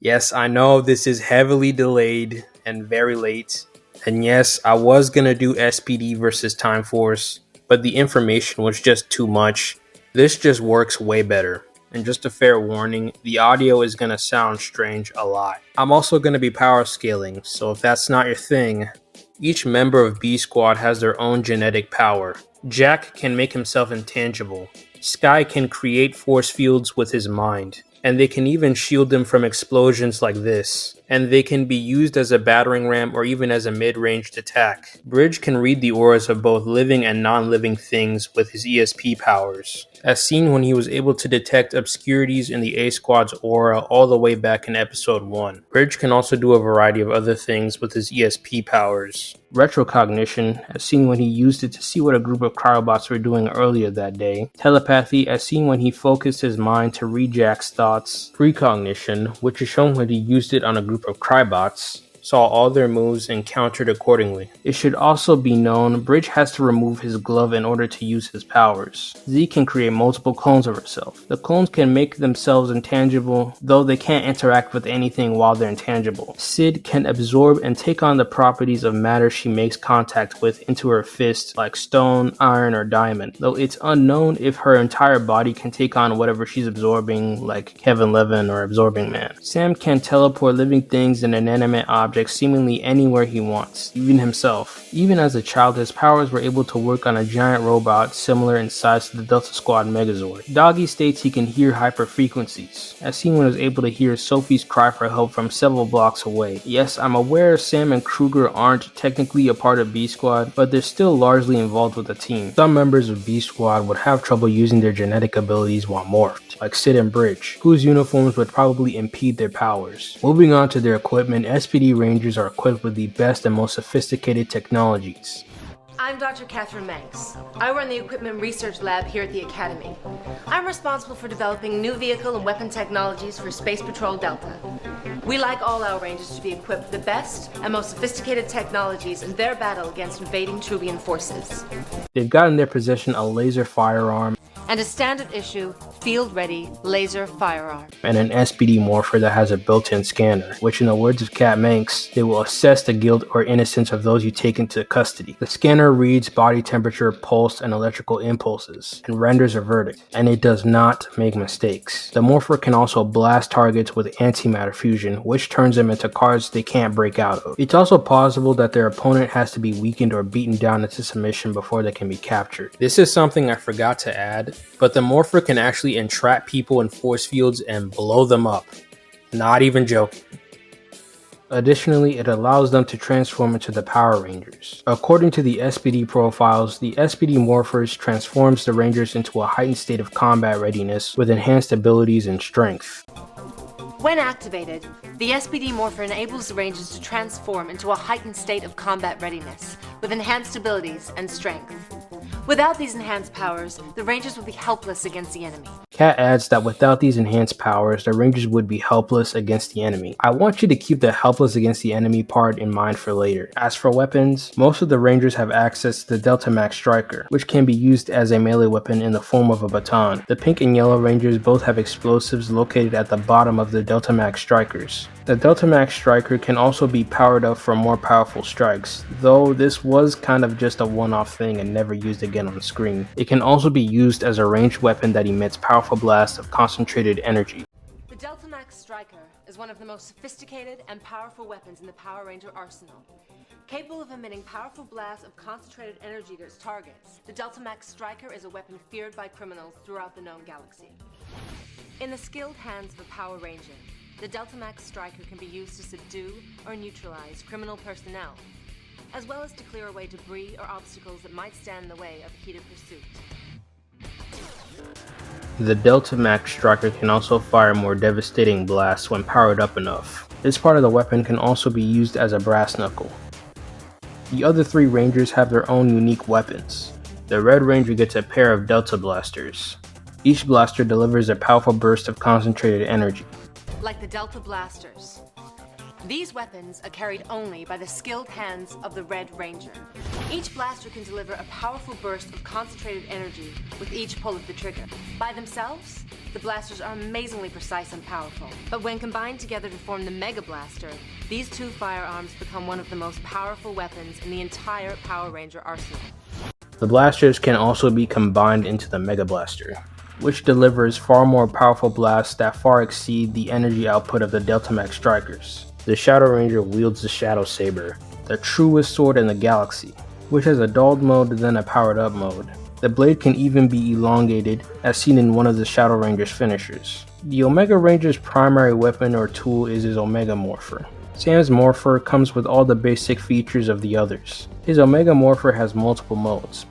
Yes, I know this is heavily delayed and very late. And yes, I was gonna do SPD versus Time Force, but the information was just too much. This just works way better. And just a fair warning, the audio is gonna sound strange a lot. I'm also gonna be power scaling, so if that's not your thing, each member of B Squad has their own genetic power. Jack can make himself intangible. Sky can create force fields with his mind, and they can even shield them from explosions like this. And they can be used as a battering ram or even as a mid-ranged attack. Bridge can read the auras of both living and non-living things with his ESP powers, as seen when he was able to detect obscurities in the A Squad's aura all the way back in episode 1. Bridge can also do a variety of other things with his ESP powers. Retrocognition, as seen when he used it to see what a group of cryobots were doing earlier that day. Telepathy, as seen when he focused his mind to read Jack's thoughts. Precognition, which is shown when he used it on a group of crybots, saw all their moves and countered accordingly. It should also be known Bridge has to remove his glove in order to use his powers. Z can create multiple clones of herself. The clones can make themselves intangible, though they can't interact with anything while they're intangible. Sid can absorb and take on the properties of matter she makes contact with into her fist, like stone, iron, or diamond, though it's unknown if her entire body can take on whatever she's absorbing, like Kevin Levin or Absorbing Man. Sam can teleport living things and inanimate objects seemingly anywhere he wants, even himself. Even as a child, his powers were able to work on a giant robot similar in size to the Delta Squad Megazord. Doggy states he can hear hyper frequencies, as seen when he was able to hear Sophie's cry for help from several blocks away. Yes, I'm aware Sam and Kruger aren't technically a part of B Squad, but they're still largely involved with the team. Some members of B Squad would have trouble using their genetic abilities while morphed, like Sid and Bridge, whose uniforms would probably impede their powers. Moving on to their equipment, SPD Rangers are equipped with the best and most sophisticated technologies. I'm Dr. Catherine Manx. I run the Equipment Research Lab here at the Academy. I'm responsible for developing new vehicle and weapon technologies for Space Patrol Delta. We like all our Rangers to be equipped with the best and most sophisticated technologies in their battle against invading Trubian forces. They've got in their possession a laser firearm, and a standard issue, field-ready laser firearm. And an SPD morpher that has a built-in scanner, which in the words of Cat Manx, they will assess the guilt or innocence of those you take into custody. The scanner reads body temperature, pulse, and electrical impulses, and renders a verdict, and it does not make mistakes. The morpher can also blast targets with antimatter fusion, which turns them into cards they can't break out of. It's also possible that their opponent has to be weakened or beaten down into submission before they can be captured. This is something I forgot to add, but the morpher can actually entrap people in force fields and blow them up. Not even joking. Additionally, it allows them to transform into the Power Rangers. According to the SPD profiles, the SPD morphers transforms the Rangers into a heightened state of combat readiness with enhanced abilities and strength. When activated, the SPD morpher enables the Rangers to transform into a heightened state of combat readiness with enhanced abilities and strength. Without these enhanced powers, the Rangers would be helpless against the enemy. Cat adds that without these enhanced powers, the Rangers would be helpless against the enemy. I want you to keep the helpless against the enemy part in mind for later. As for weapons, most of the Rangers have access to the Delta Max Striker, which can be used as a melee weapon in the form of a baton. The pink and yellow Rangers both have explosives located at the bottom of the Delta Max Strikers. The Delta Max Striker can also be powered up for more powerful strikes, though this was kind of just a one-off thing and never used again on screen. It can also be used as a ranged weapon that emits powerful blasts of concentrated energy. The Delta Max Striker is one of the most sophisticated and powerful weapons in the Power Ranger arsenal. Capable of emitting powerful blasts of concentrated energy to its targets, the Delta Max Striker is a weapon feared by criminals throughout the known galaxy. In the skilled hands of a Power Ranger, the Delta Max Striker can be used to subdue or neutralize criminal personnel, as well as to clear away debris or obstacles that might stand in the way of a heated pursuit. The Delta Max Striker can also fire more devastating blasts when powered up enough. This part of the weapon can also be used as a brass knuckle. The other three Rangers have their own unique weapons. The Red Ranger gets a pair of Delta Blasters. Each blaster delivers a powerful burst of concentrated energy. Like the Delta Blasters. These weapons are carried only by the skilled hands of the Red Ranger. Each blaster can deliver a powerful burst of concentrated energy with each pull of the trigger. By themselves, the blasters are amazingly precise and powerful. But when combined together to form the Mega Blaster, these two firearms become one of the most powerful weapons in the entire Power Ranger arsenal. The blasters can also be combined into the Mega Blaster, which delivers far more powerful blasts that far exceed the energy output of the Deltamax Strikers. The Shadow Ranger wields the Shadow Saber, the truest sword in the galaxy, which has a dulled mode then a powered up mode. The blade can even be elongated, as seen in one of the Shadow Ranger's finishers. The Omega Ranger's primary weapon or tool is his Omega Morpher. Sam's Morpher comes with all the basic features of the others. His Omega Morpher has multiple modes: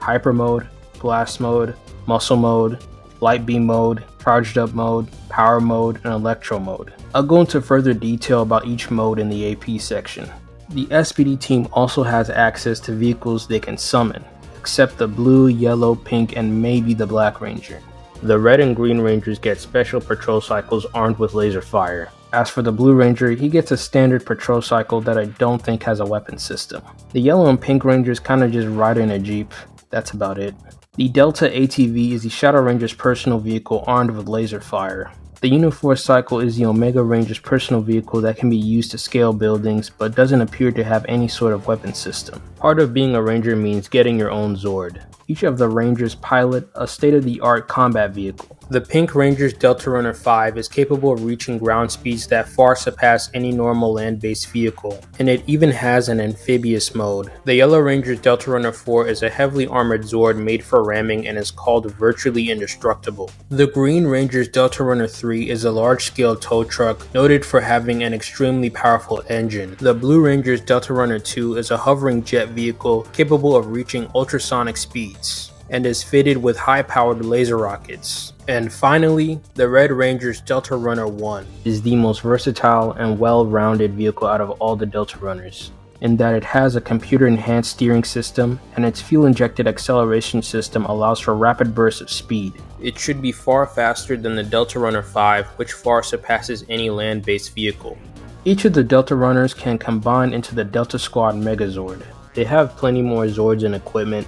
Hyper Mode, Blast Mode, Muscle Mode, Light Beam Mode, Charged Up Mode, Power Mode, and Electro Mode. I'll go into further detail about each mode in the AP section. The SPD team also has access to vehicles they can summon, except the Blue, Yellow, Pink, and maybe the Black Ranger. The Red and Green Rangers get special patrol cycles armed with laser fire. As for the Blue Ranger, he gets a standard patrol cycle that I don't think has a weapon system. The Yellow and Pink Rangers kinda just ride in a Jeep, that's about it. The Delta ATV is the Shadow Ranger's personal vehicle armed with laser fire. The Uniforce Cycle is the Omega Ranger's personal vehicle that can be used to scale buildings, but doesn't appear to have any sort of weapon system. Part of being a Ranger means getting your own Zord. Each of the Rangers pilot a state-of-the-art combat vehicle. The Pink Ranger's Delta Runner 5 is capable of reaching ground speeds that far surpass any normal land-based vehicle, and it even has an amphibious mode. The Yellow Ranger's Delta Runner 4 is a heavily armored Zord made for ramming and is called virtually indestructible. The Green Ranger's Delta Runner 3 is a large-scale tow truck noted for having an extremely powerful engine. The Blue Ranger's Delta Runner 2 is a hovering jet vehicle capable of reaching ultrasonic speeds and is fitted with high-powered laser rockets. And finally, the Red Ranger's Delta Runner 1 is the most versatile and well-rounded vehicle out of all the Delta Runners, in that it has a computer-enhanced steering system and its fuel-injected acceleration system allows for rapid bursts of speed. It should be far faster than the Delta Runner 5, which far surpasses any land-based vehicle. Each of the Delta Runners can combine into the Delta Squad Megazord. They have plenty more Zords and equipment,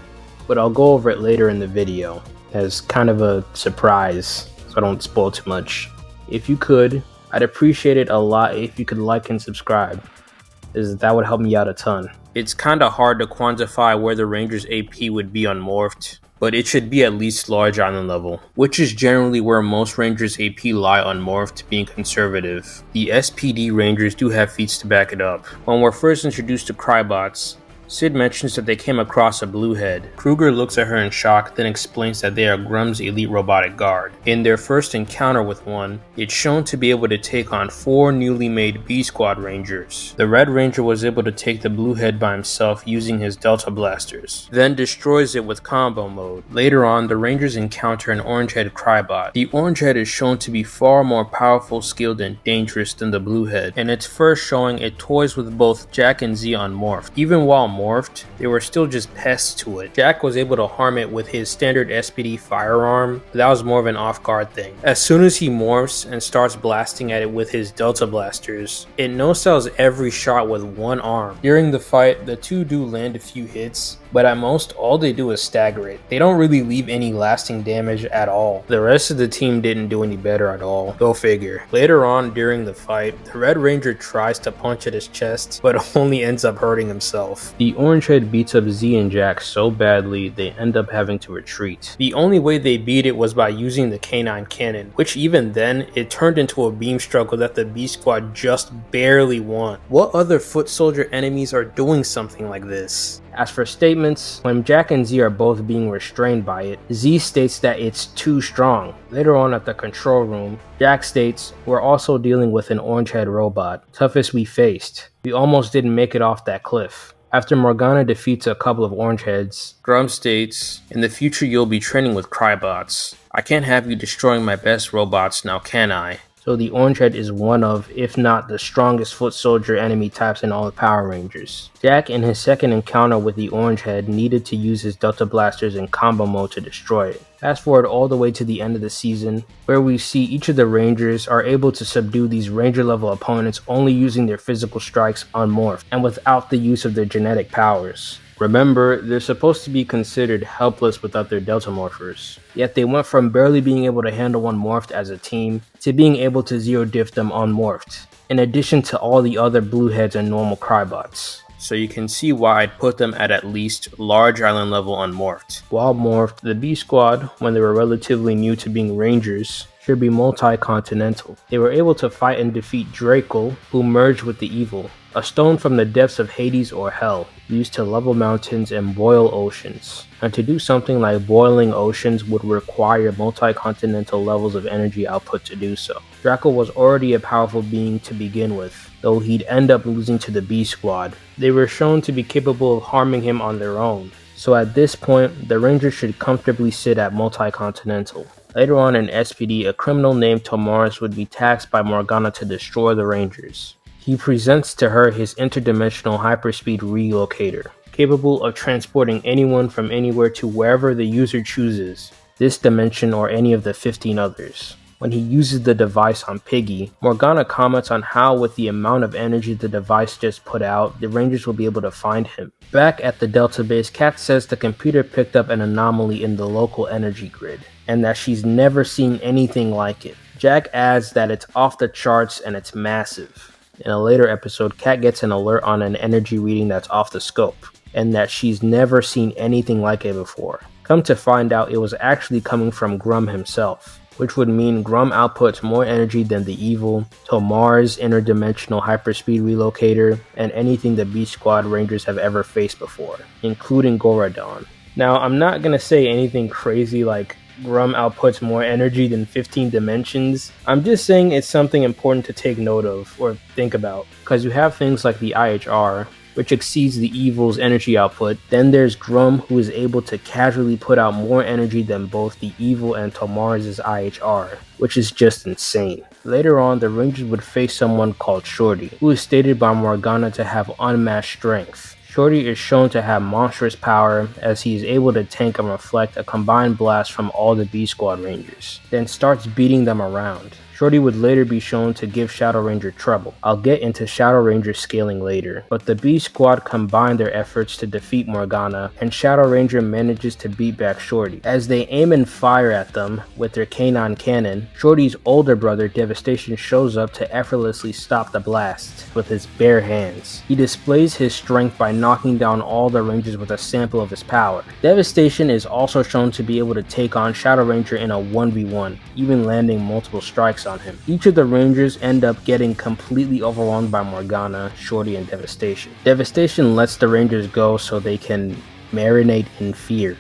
but I'll go over it later in the video as kind of a surprise, so I don't spoil too much. If you could, I'd appreciate it a lot if you could like and subscribe, as that would help me out a ton. It's kinda hard to quantify where the Ranger's AP would be on Morphed, but it should be at least large island level, which is generally where most Rangers AP lie on Morphed, being conservative. The SPD Rangers do have feats to back it up. When we're first introduced to Crybots, Sid mentions that they came across a Bluehead. Kruger looks at her in shock, then explains that they are Grum's elite robotic guard. In their first encounter with one, it's shown to be able to take on 4 newly made B-Squad Rangers. The Red Ranger was able to take the Bluehead by himself using his Delta Blasters, then destroys it with combo mode. Later on, the Rangers encounter an Orangehead Crybot. The Orangehead is shown to be far more powerful, skilled, and dangerous than the Bluehead. In its first showing, it toys with both Jack and Z on Morph. Even while morphed, they were still just pests to it. Jack was able to harm it with his standard SPD firearm, but that was more of an off-guard thing. As soon as he morphs and starts blasting at it with his Delta Blasters, it no-sells every shot with one arm. During the fight, the two do land a few hits, but at most, all they do is stagger it. They don't really leave any lasting damage at all. The rest of the team didn't do any better at all. Go figure. Later on during the fight, the Red Ranger tries to punch at his chest, but only ends up hurting himself. The Orangehead beats up Z and Jack so badly, they end up having to retreat. The only way they beat it was by using the K9 cannon, which even then, it turned into a beam struggle that the B-Squad just barely won. What other foot soldier enemies are doing something like this? As for statements, when Jack and Z are both being restrained by it, Z states that it's too strong. Later on at the control room, Jack states, "We're also dealing with an Orangehead robot. Toughest we faced. We almost didn't make it off that cliff." After Morgana defeats a couple of Orangeheads, Grum states, "In the future you'll be training with Crybots. I can't have you destroying my best robots now, can I?" So the Orangehead is one of, if not the strongest foot soldier enemy types in all the Power Rangers. Jack, in his second encounter with the Orangehead, needed to use his Delta Blasters in combo mode to destroy it. Fast forward all the way to the end of the season, where we see each of the Rangers are able to subdue these Ranger level opponents only using their physical strikes on Morph, and without the use of their genetic powers. Remember, they're supposed to be considered helpless without their Delta Morphers, yet they went from barely being able to handle one morphed as a team to being able to zero diff them unmorphed, in addition to all the other Blueheads and normal Crybots. So you can see why I'd put them at least large island level unmorphed. While morphed, the B Squad, when they were relatively new to being Rangers, should be multi-continental. They were able to fight and defeat Draco, who merged with the Evil, a stone from the depths of Hades or Hell, used to level mountains and boil oceans. And to do something like boiling oceans would require multi-continental levels of energy output to do so. Draco was already a powerful being to begin with, though he'd end up losing to the B Squad. They were shown to be capable of harming him on their own, so at this point, the Rangers should comfortably sit at multi-continental. Later on in SPD, a criminal named Tomaris would be tasked by Morgana to destroy the Rangers. He presents to her his interdimensional hyperspeed relocator, capable of transporting anyone from anywhere to wherever the user chooses, this dimension or any of the 15 others. When he uses the device on Piggy, Morgana comments on how with the amount of energy the device just put out, the Rangers will be able to find him. Back at the Delta base, Kat says the computer picked up an anomaly in the local energy grid, and that she's never seen anything like it. Jack adds that it's off the charts and it's massive. In a later episode, Kat gets an alert on an energy reading that's off the scope, and that she's never seen anything like it before. Come to find out, it was actually coming from Grum himself, which would mean Grum outputs more energy than the Evil, Tomar's interdimensional hyperspeed relocator, and anything the B Squad Rangers have ever faced before, including Goradon. Now, I'm not gonna say anything crazy like Grum outputs more energy than 15 dimensions. I'm just saying it's something important to take note of or think about, because you have things like the IHR, which exceeds the Evil's energy output. Then there's Grum, who is able to casually put out more energy than both the Evil and Tomar's IHR, which is just insane. Later on, the Rangers would face someone called Shorty, who is stated by Morgana to have unmatched strength. Shorty is shown to have monstrous power, as he is able to tank and reflect a combined blast from all the B Squad Rangers, then starts beating them around. Shorty would later be shown to give Shadow Ranger trouble. I'll get into Shadow Ranger scaling later, but the B Squad combine their efforts to defeat Morgana, and Shadow Ranger manages to beat back Shorty. As they aim and fire at them with their canine cannon, Shorty's older brother Devastation shows up to effortlessly stop the blast with his bare hands. He displays his strength by knocking down all the Rangers with a sample of his power. Devastation is also shown to be able to take on Shadow Ranger in a 1v1, even landing multiple strikes on him. Each of the Rangers end up getting completely overwhelmed by Morgana, Shorty, and Devastation. Devastation lets the Rangers go so they can marinate in fear.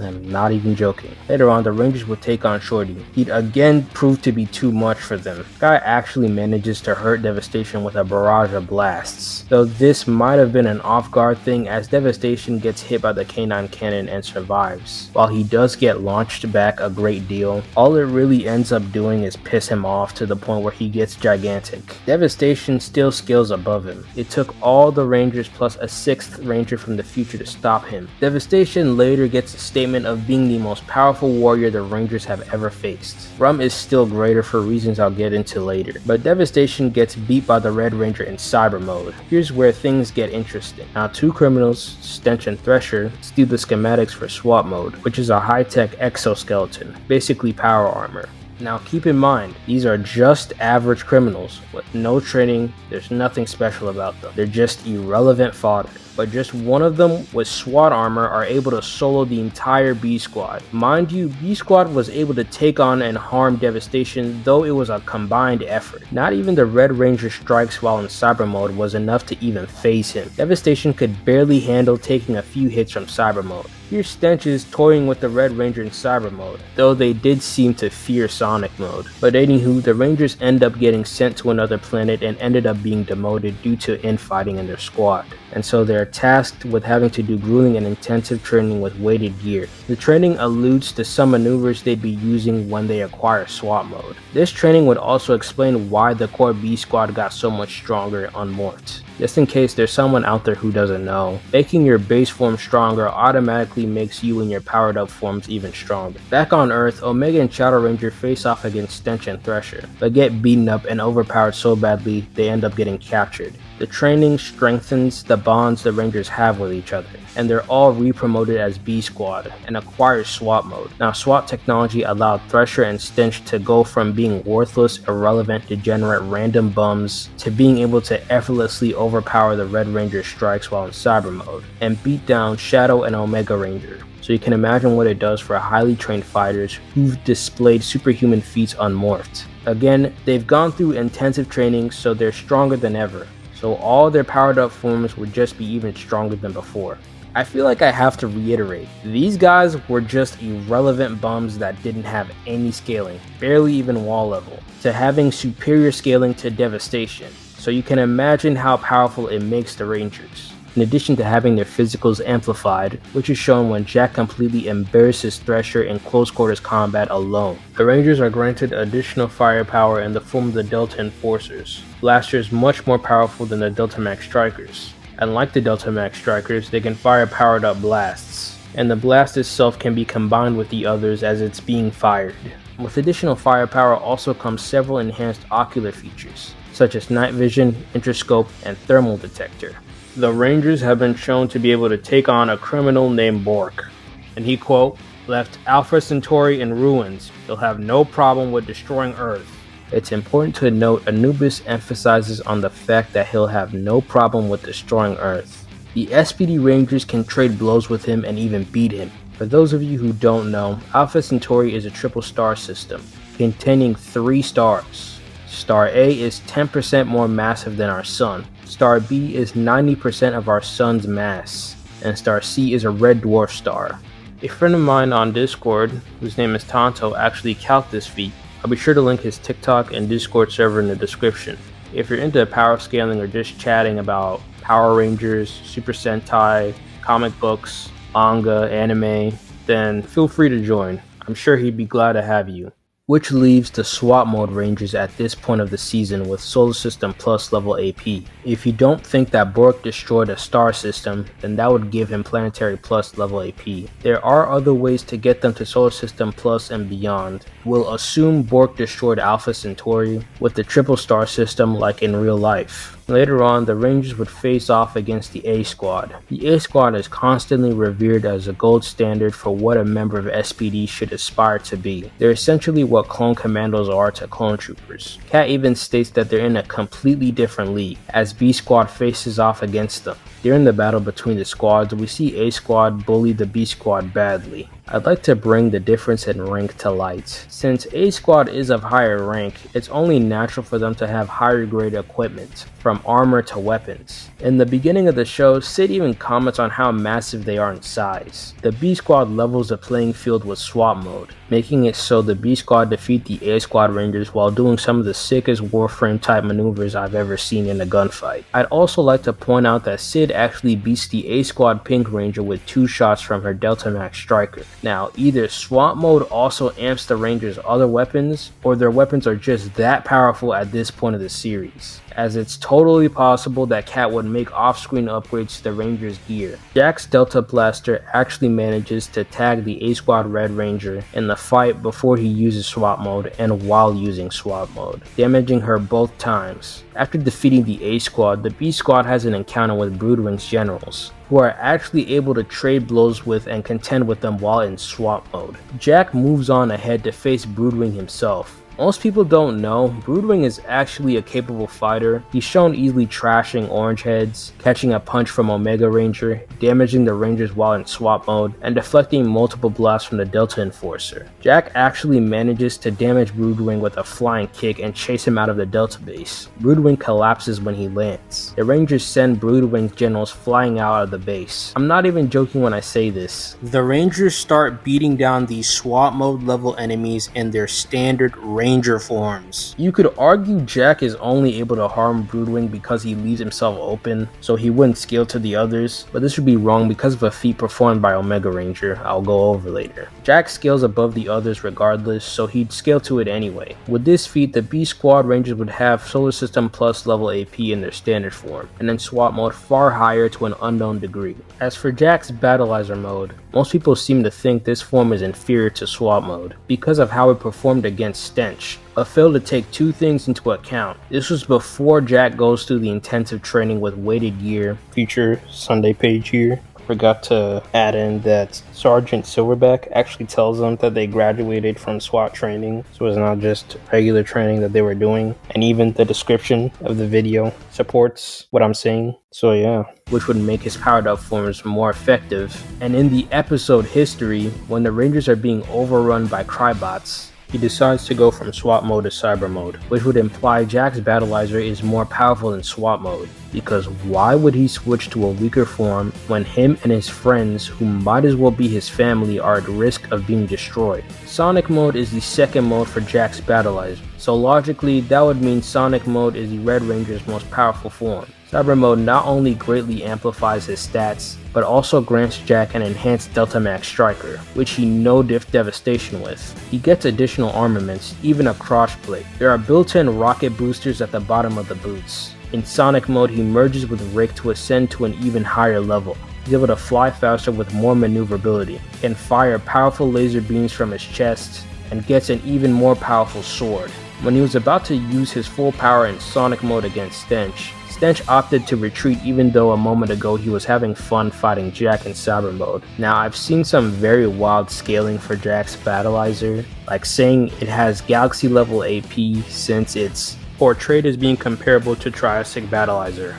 I'm not even joking. Later on, the Rangers would take on Shorty. He'd again prove to be too much for them. Guy actually manages to hurt Devastation with a barrage of blasts, though this might have been an off-guard thing, as Devastation gets hit by the canine cannon and survives. While he does get launched back a great deal, all it really ends up doing is piss him off to the point where he gets gigantic. Devastation still scales above him. It took all the Rangers plus a 6th Ranger from the future to stop him. Devastation later gets a statement of being the most powerful warrior the Rangers have ever faced. Rum is still greater for reasons I'll get into later, but Devastation gets beat by the Red Ranger in Cyber Mode. Here's where things get interesting. Now, two criminals, Stench and Thresher, steal the schematics for Swap Mode, which is a high-tech exoskeleton, basically power armor. Now keep in mind, these are just average criminals with no training. There's nothing special about them. They're just irrelevant fodder. But just one of them with SWAT armor are able to solo the entire B Squad. Mind you, B Squad was able to take on and harm Devastation, though it was a combined effort. Not even the Red Ranger strikes while in Cyber Mode was enough to even phase him. Devastation could barely handle taking a few hits from Cyber Mode. Here's Stenches toying with the Red Ranger in Cyber Mode, though they did seem to fear Sonic Mode. But anywho, the Rangers end up getting sent to another planet and ended up being demoted due to infighting in their squad. And so they're tasked with having to do grueling and intensive training with weighted gear. The training alludes to some maneuvers they'd be using when they acquire SWAT mode. This training would also explain why the core B Squad got so much stronger unmorphed. Just in case there's someone out there who doesn't know, making your base form stronger automatically makes you and your powered up forms even stronger. Back on Earth, Omega and Shadow Ranger face off against Stench and Thresher, but get beaten up and overpowered so badly they end up getting captured. The training strengthens the bonds the Rangers have with each other, and they're all re-promoted as B Squad and acquire SWAT mode. Now, SWAT technology allowed Thresher and Stench to go from being worthless, irrelevant, degenerate, random bums to being able to effortlessly overpower the Red Ranger strikes while in Cyber mode, and beat down Shadow and Omega Ranger. So you can imagine what it does for highly trained fighters who've displayed superhuman feats unmorphed. Again, they've gone through intensive training, so they're stronger than ever. So all their powered up forms would just be even stronger than before. I feel like I have to reiterate, these guys were just irrelevant bums that didn't have any scaling, barely even wall level, to having superior scaling to devastation. So you can imagine how powerful it makes the Rangers. In addition to having their physicals amplified, which is shown when Jack completely embarrasses Thresher in close quarters combat alone. The Rangers are granted additional firepower in the form of the Delta Enforcers, blasters much more powerful than the Delta Max Strikers. Unlike the Delta Max Strikers, they can fire powered up blasts, and the blast itself can be combined with the others as it's being fired. With additional firepower also comes several enhanced ocular features, such as night vision, interscope, and thermal detector. The Rangers have been shown to be able to take on a criminal named Bork, and he, quote, left Alpha Centauri in ruins. He'll have no problem with destroying Earth. It's important to note Anubis emphasizes on the fact that he'll have no problem with destroying Earth. The SPD Rangers can trade blows with him and even beat him. For those of you who don't know, Alpha Centauri is a triple star system, containing 3 stars. Star A is 10% more massive than our Sun. Star B is 90% of our Sun's mass, and Star C is a red dwarf star. A friend of mine on Discord, whose name is Tonto, actually calced this feat. I'll be sure to link his TikTok and Discord server in the description. If you're into power scaling or just chatting about Power Rangers, Super Sentai, comic books, manga, anime, then feel free to join. I'm sure he'd be glad to have you. Which leaves the SWAT mode Rangers at this point of the season with Solar System Plus level AP. If you don't think that Bork destroyed a star system, then that would give him Planetary Plus level AP. There are other ways to get them to Solar System Plus and beyond. We'll assume Bork destroyed Alpha Centauri with the triple star system like in real life. Later on, the Rangers would face off against the A Squad. The A Squad is constantly revered as a gold standard for what a member of SPD should aspire to be. They're essentially what clone commandos are to clone troopers. Cat even states that they're in a completely different league, as B Squad faces off against them. During the battle between the squads, we see A Squad bully the B Squad badly. I'd like to bring the difference in rank to light. Since A Squad is of higher rank, it's only natural for them to have higher grade equipment, from armor to weapons. In the beginning of the show, Sid even comments on how massive they are in size. The B Squad levels the playing field with SWAT mode, making it so the B Squad defeat the A Squad Rangers while doing some of the sickest Warframe type maneuvers I've ever seen in a gunfight. I'd also like to point out that Sid actually beats the A Squad Pink Ranger with 2 shots from her Delta Max Striker. Now, either SWAT mode also amps the Rangers' other weapons, or their weapons are just that powerful at this point of the series, as it's totally possible that Cat would make off-screen upgrades to the Rangers' gear. Jack's Delta Blaster actually manages to tag the A Squad Red Ranger in the fight before he uses SWAT mode and while using SWAT mode, damaging her both times. After defeating the A Squad, the B Squad has an encounter with Broodwing's generals, who are actually able to trade blows with and contend with them while in SWAT mode. Jack moves on ahead to face Broodwing himself. Most people don't know, Broodwing is actually a capable fighter. He's shown easily trashing Orange Heads, catching a punch from Omega Ranger, damaging the Rangers while in SWAT mode, and deflecting multiple blasts from the Delta Enforcer. Jack actually manages to damage Broodwing with a flying kick and chase him out of the Delta base. Broodwing collapses when he lands. The Rangers send Broodwing's generals flying out of the base. I'm not even joking when I say this. The Rangers start beating down these SWAT mode level enemies in their standard Ranger forms. You could argue Jack is only able to harm Broodwing because he leaves himself open, so he wouldn't scale to the others, but this would be wrong because of a feat performed by Omega Ranger I'll go over later. Jack scales above the others regardless, so he'd scale to it anyway. With this feat, the B Squad Rangers would have Solar System Plus level AP in their standard form, and then SWAT mode far higher to an unknown degree. As for Jack's Battleizer mode, most people seem to think this form is inferior to SWAT mode because of how it performed against Stench. Stench, but failed to take two things into account. This was before Jack goes through the intensive training with weighted gear. Future Sunday page here. Forgot to add in that Sergeant Silverback actually tells them that they graduated from SWAT training, so it's not just regular training that they were doing. And even the description of the video supports what I'm saying. So yeah, which would make his powered up forms more effective. And in the episode history, when the Rangers are being overrun by Crybots, he decides to go from SWAT mode to Cyber mode, which would imply Jack's Battleizer is more powerful than SWAT mode, because why would he switch to a weaker form when him and his friends, who might as well be his family, are at risk of being destroyed? Sonic mode is the second mode for Jack's Battleizer, so logically that would mean Sonic mode is the Red Ranger's most powerful form. Cyber mode not only greatly amplifies his stats, but also grants Jack an enhanced Delta Max Striker, which he no-diff devastation with. He gets additional armaments, even a crossplate. There are built-in rocket boosters at the bottom of the boots. In Sonic mode, he merges with Rick to ascend to an even higher level. He's able to fly faster with more maneuverability, can fire powerful laser beams from his chest, and gets an even more powerful sword. When he was about to use his full power in Sonic mode against Stench, Stench opted to retreat even though a moment ago he was having fun fighting Jack in Cyber mode. Now I've seen some very wild scaling for Jack's Battleizer, like saying it has Galaxy level AP since it's portrayed as being comparable to Triassic Battleizer.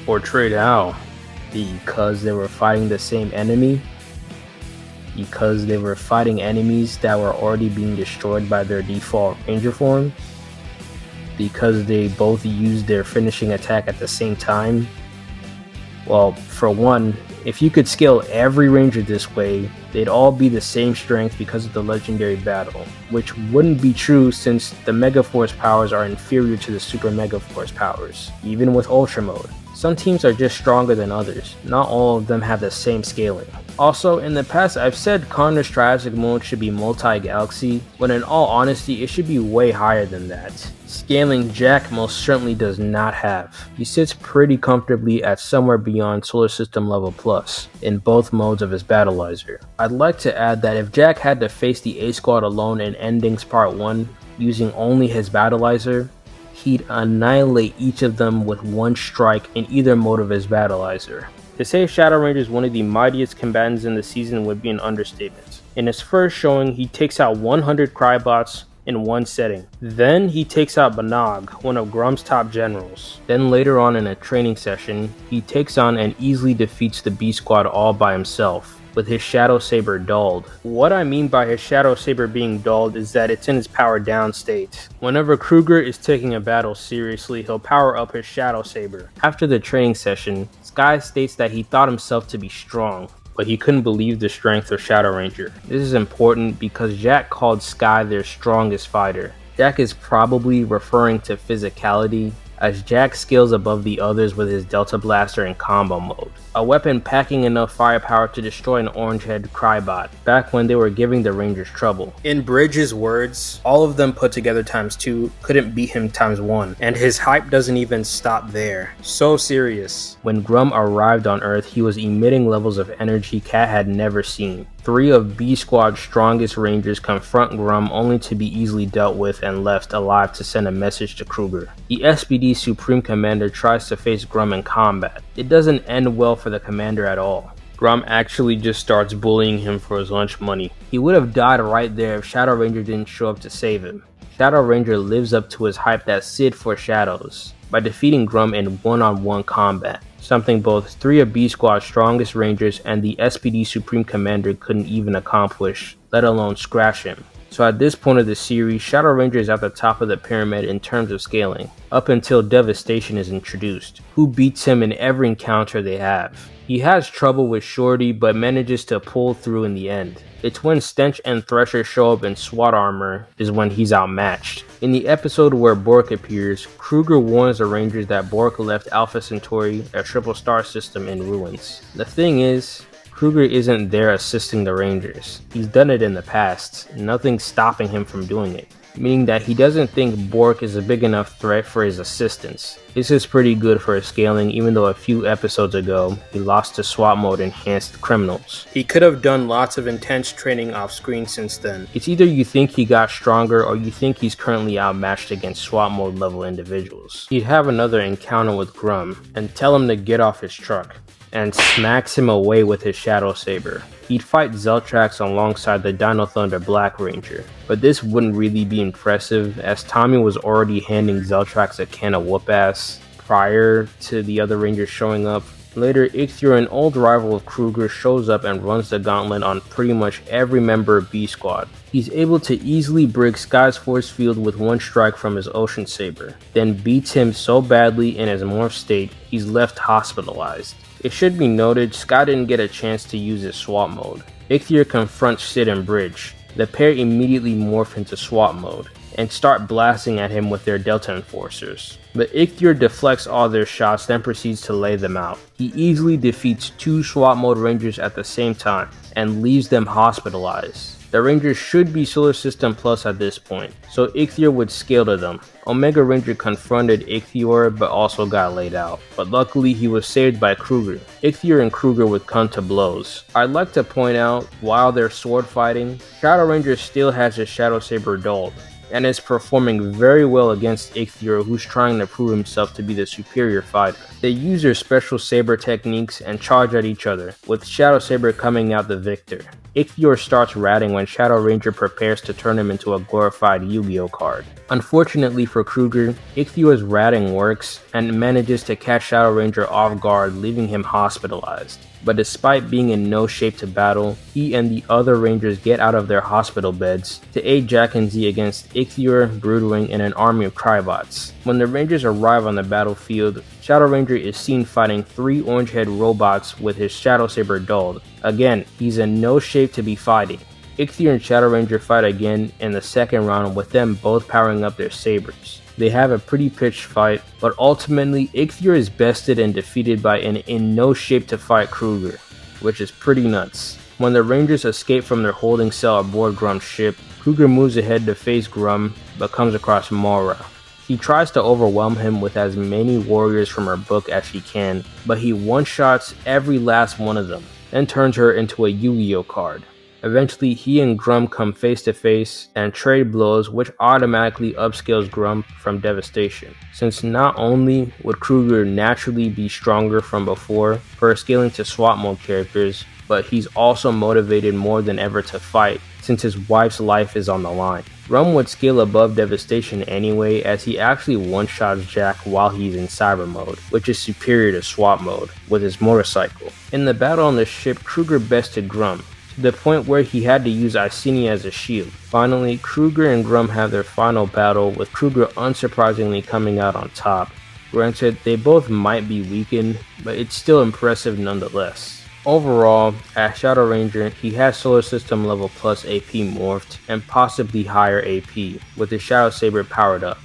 Portrayed how? Because they were fighting the same enemy? Because they were fighting enemies that were already being destroyed by their default Ranger form? Because they both used their finishing attack at the same time? Well, for one, if you could scale every Ranger this way, they'd all be the same strength because of the legendary battle, which wouldn't be true since the Megaforce powers are inferior to the Super Megaforce powers, even with Ultra mode. Some teams are just stronger than others, not all of them have the same scaling. Also, in the past I've said Connor's Triassic mode should be multi-galaxy, when in all honesty it should be way higher than that. Scaling Jack most certainly does not have. He sits pretty comfortably at somewhere beyond Solar System level plus, in both modes of his Battleizer. I'd like to add that if Jack had to face the A-Squad alone in Endings Part 1, using only his Battleizer, he'd annihilate each of them with one strike in either mode of his Battleizer. To say Shadow Ranger is one of the mightiest combatants in the season would be an understatement. In his first showing, he takes out 100 Crybots in one setting. Then he takes out Banog, one of Grum's top generals. Then later on in a training session, he takes on and easily defeats the B-Squad all by himself, with his Shadow Saber dulled. What I mean by his Shadow Saber being dulled is that it's in his power down state. Whenever Kruger is taking a battle seriously, he'll power up his Shadow Saber. After the training session, Sky states that he thought himself to be strong, but he couldn't believe the strength of Shadow Ranger. This is important because Jack called Sky their strongest fighter. Jack is probably referring to physicality, as Jack scales above the others with his Delta Blaster in combo mode, a weapon packing enough firepower to destroy an orange-head Crybot, back when they were giving the Rangers trouble. In Bridges' words, all of them put together ×2 couldn't beat him ×1, and his hype doesn't even stop there. So serious. When Grum arrived on Earth, he was emitting levels of energy Cat had never seen. 3 of B-Squad's strongest Rangers confront Grum only to be easily dealt with and left alive to send a message to Kruger. The SPD Supreme Commander tries to face Grum in combat. It doesn't end well for the commander at all. Grum actually just starts bullying him for his lunch money. He would have died right there if Shadow Ranger didn't show up to save him. Shadow Ranger lives up to his hype that Sid foreshadows by defeating Grum in one-on-one combat, something both 3 of B-Squad's strongest Rangers and the SPD Supreme Commander couldn't even accomplish, let alone scratch him. So at this point of the series, Shadow Ranger is at the top of the pyramid in terms of scaling, up until Devastation is introduced, who beats him in every encounter they have. He has trouble with Shorty but manages to pull through in the end. It's when Stench and Thresher show up in SWAT armor is when he's outmatched. In the episode where Bork appears, Kruger warns the Rangers that Bork left Alpha Centauri, a triple star system, in ruins. The thing is, Kruger isn't there assisting the Rangers. He's done it in the past, nothing's stopping him from doing it. meaning that he doesn't think Bork is a big enough threat for his assistance. This is pretty good for his scaling, even though a few episodes ago, he lost to SWAT mode enhanced criminals. He could have done lots of intense training off screen since then. It's either you think he got stronger or you think he's currently outmatched against SWAT mode level individuals. He'd have another encounter with Grum and tell him to get off his truck, and smacks him away with his Shadow Saber. He'd fight Zeltrax alongside the Dino Thunder Black Ranger, but this wouldn't really be impressive as Tommy was already handing Zeltrax a can of whoop-ass prior to the other Rangers showing up. Later, Ichthyor, an old rival of Kruger, shows up and runs the gauntlet on pretty much every member of B Squad. He's able to easily break Sky's force field with one strike from his Ocean Saber, then beats him so badly in his morph state, he's left hospitalized. It should be noted, Sky didn't get a chance to use his SWAT mode. Ichthyor confronts Sid and Bridge. The pair immediately morph into SWAT mode and start blasting at him with their Delta Enforcers. But Ichthyor deflects all their shots, then proceeds to lay them out. He easily defeats 2 SWAT mode Rangers at the same time and leaves them hospitalized. The Rangers should be Solar System Plus at this point, so Ichthyor would scale to them. Omega Ranger confronted Ichthyor but also got laid out, but luckily he was saved by Kruger. Ichthyor and Kruger would come to blows. I'd like to point out, while they're sword fighting, Shadow Ranger still has his Shadow Saber dulled, and is performing very well against Ichthyor, who's trying to prove himself to be the superior fighter. They use their special saber techniques and charge at each other, with Shadow Saber coming out the victor. Ichthyor starts ratting when Shadow Ranger prepares to turn him into a glorified Yu-Gi-Oh card. Unfortunately for Kruger, Ichthyor's ratting works and manages to catch Shadow Ranger off guard, leaving him hospitalized. But despite being in no shape to battle, he and the other Rangers get out of their hospital beds to aid Jack and Z against Ichthyor, Broodwing, and an army of Crybots. When the Rangers arrive on the battlefield, Shadow Ranger is seen fighting 3 orange-head robots with his Shadow Saber dulled. Again, he's in no shape to be fighting. Ichthyor and Shadow Ranger fight again in the second round with them both powering up their sabers. They have a pretty pitched fight, but ultimately Ichthyor is bested and defeated by an in no shape to fight Kruger, which is pretty nuts. When the Rangers escape from their holding cell aboard Grum's ship, Kruger moves ahead to face Grum, but comes across Mora. He tries to overwhelm him with as many warriors from her book as she can, but he one-shots every last one of them, then turns her into a Yu-Gi-Oh card. Eventually, he and Grum come face to face and trade blows, which automatically upscales Grum from Devastation, since not only would Kruger naturally be stronger from before for scaling to SWAT mode characters, but he's also motivated more than ever to fight, since his wife's life is on the line. Grum would scale above Devastation anyway, as he actually one-shots Jack while he's in Cyber mode, which is superior to SWAT mode, with his motorcycle. In the battle on the ship, Kruger bested Grum, to the point where he had to use Icenia as a shield. Finally, Kruger and Grum have their final battle, with Kruger unsurprisingly coming out on top. Granted, they both might be weakened, but it's still impressive nonetheless. Overall, as Shadow Ranger, he has Solar System level plus AP morphed, and possibly higher AP, with his Shadow Saber powered up.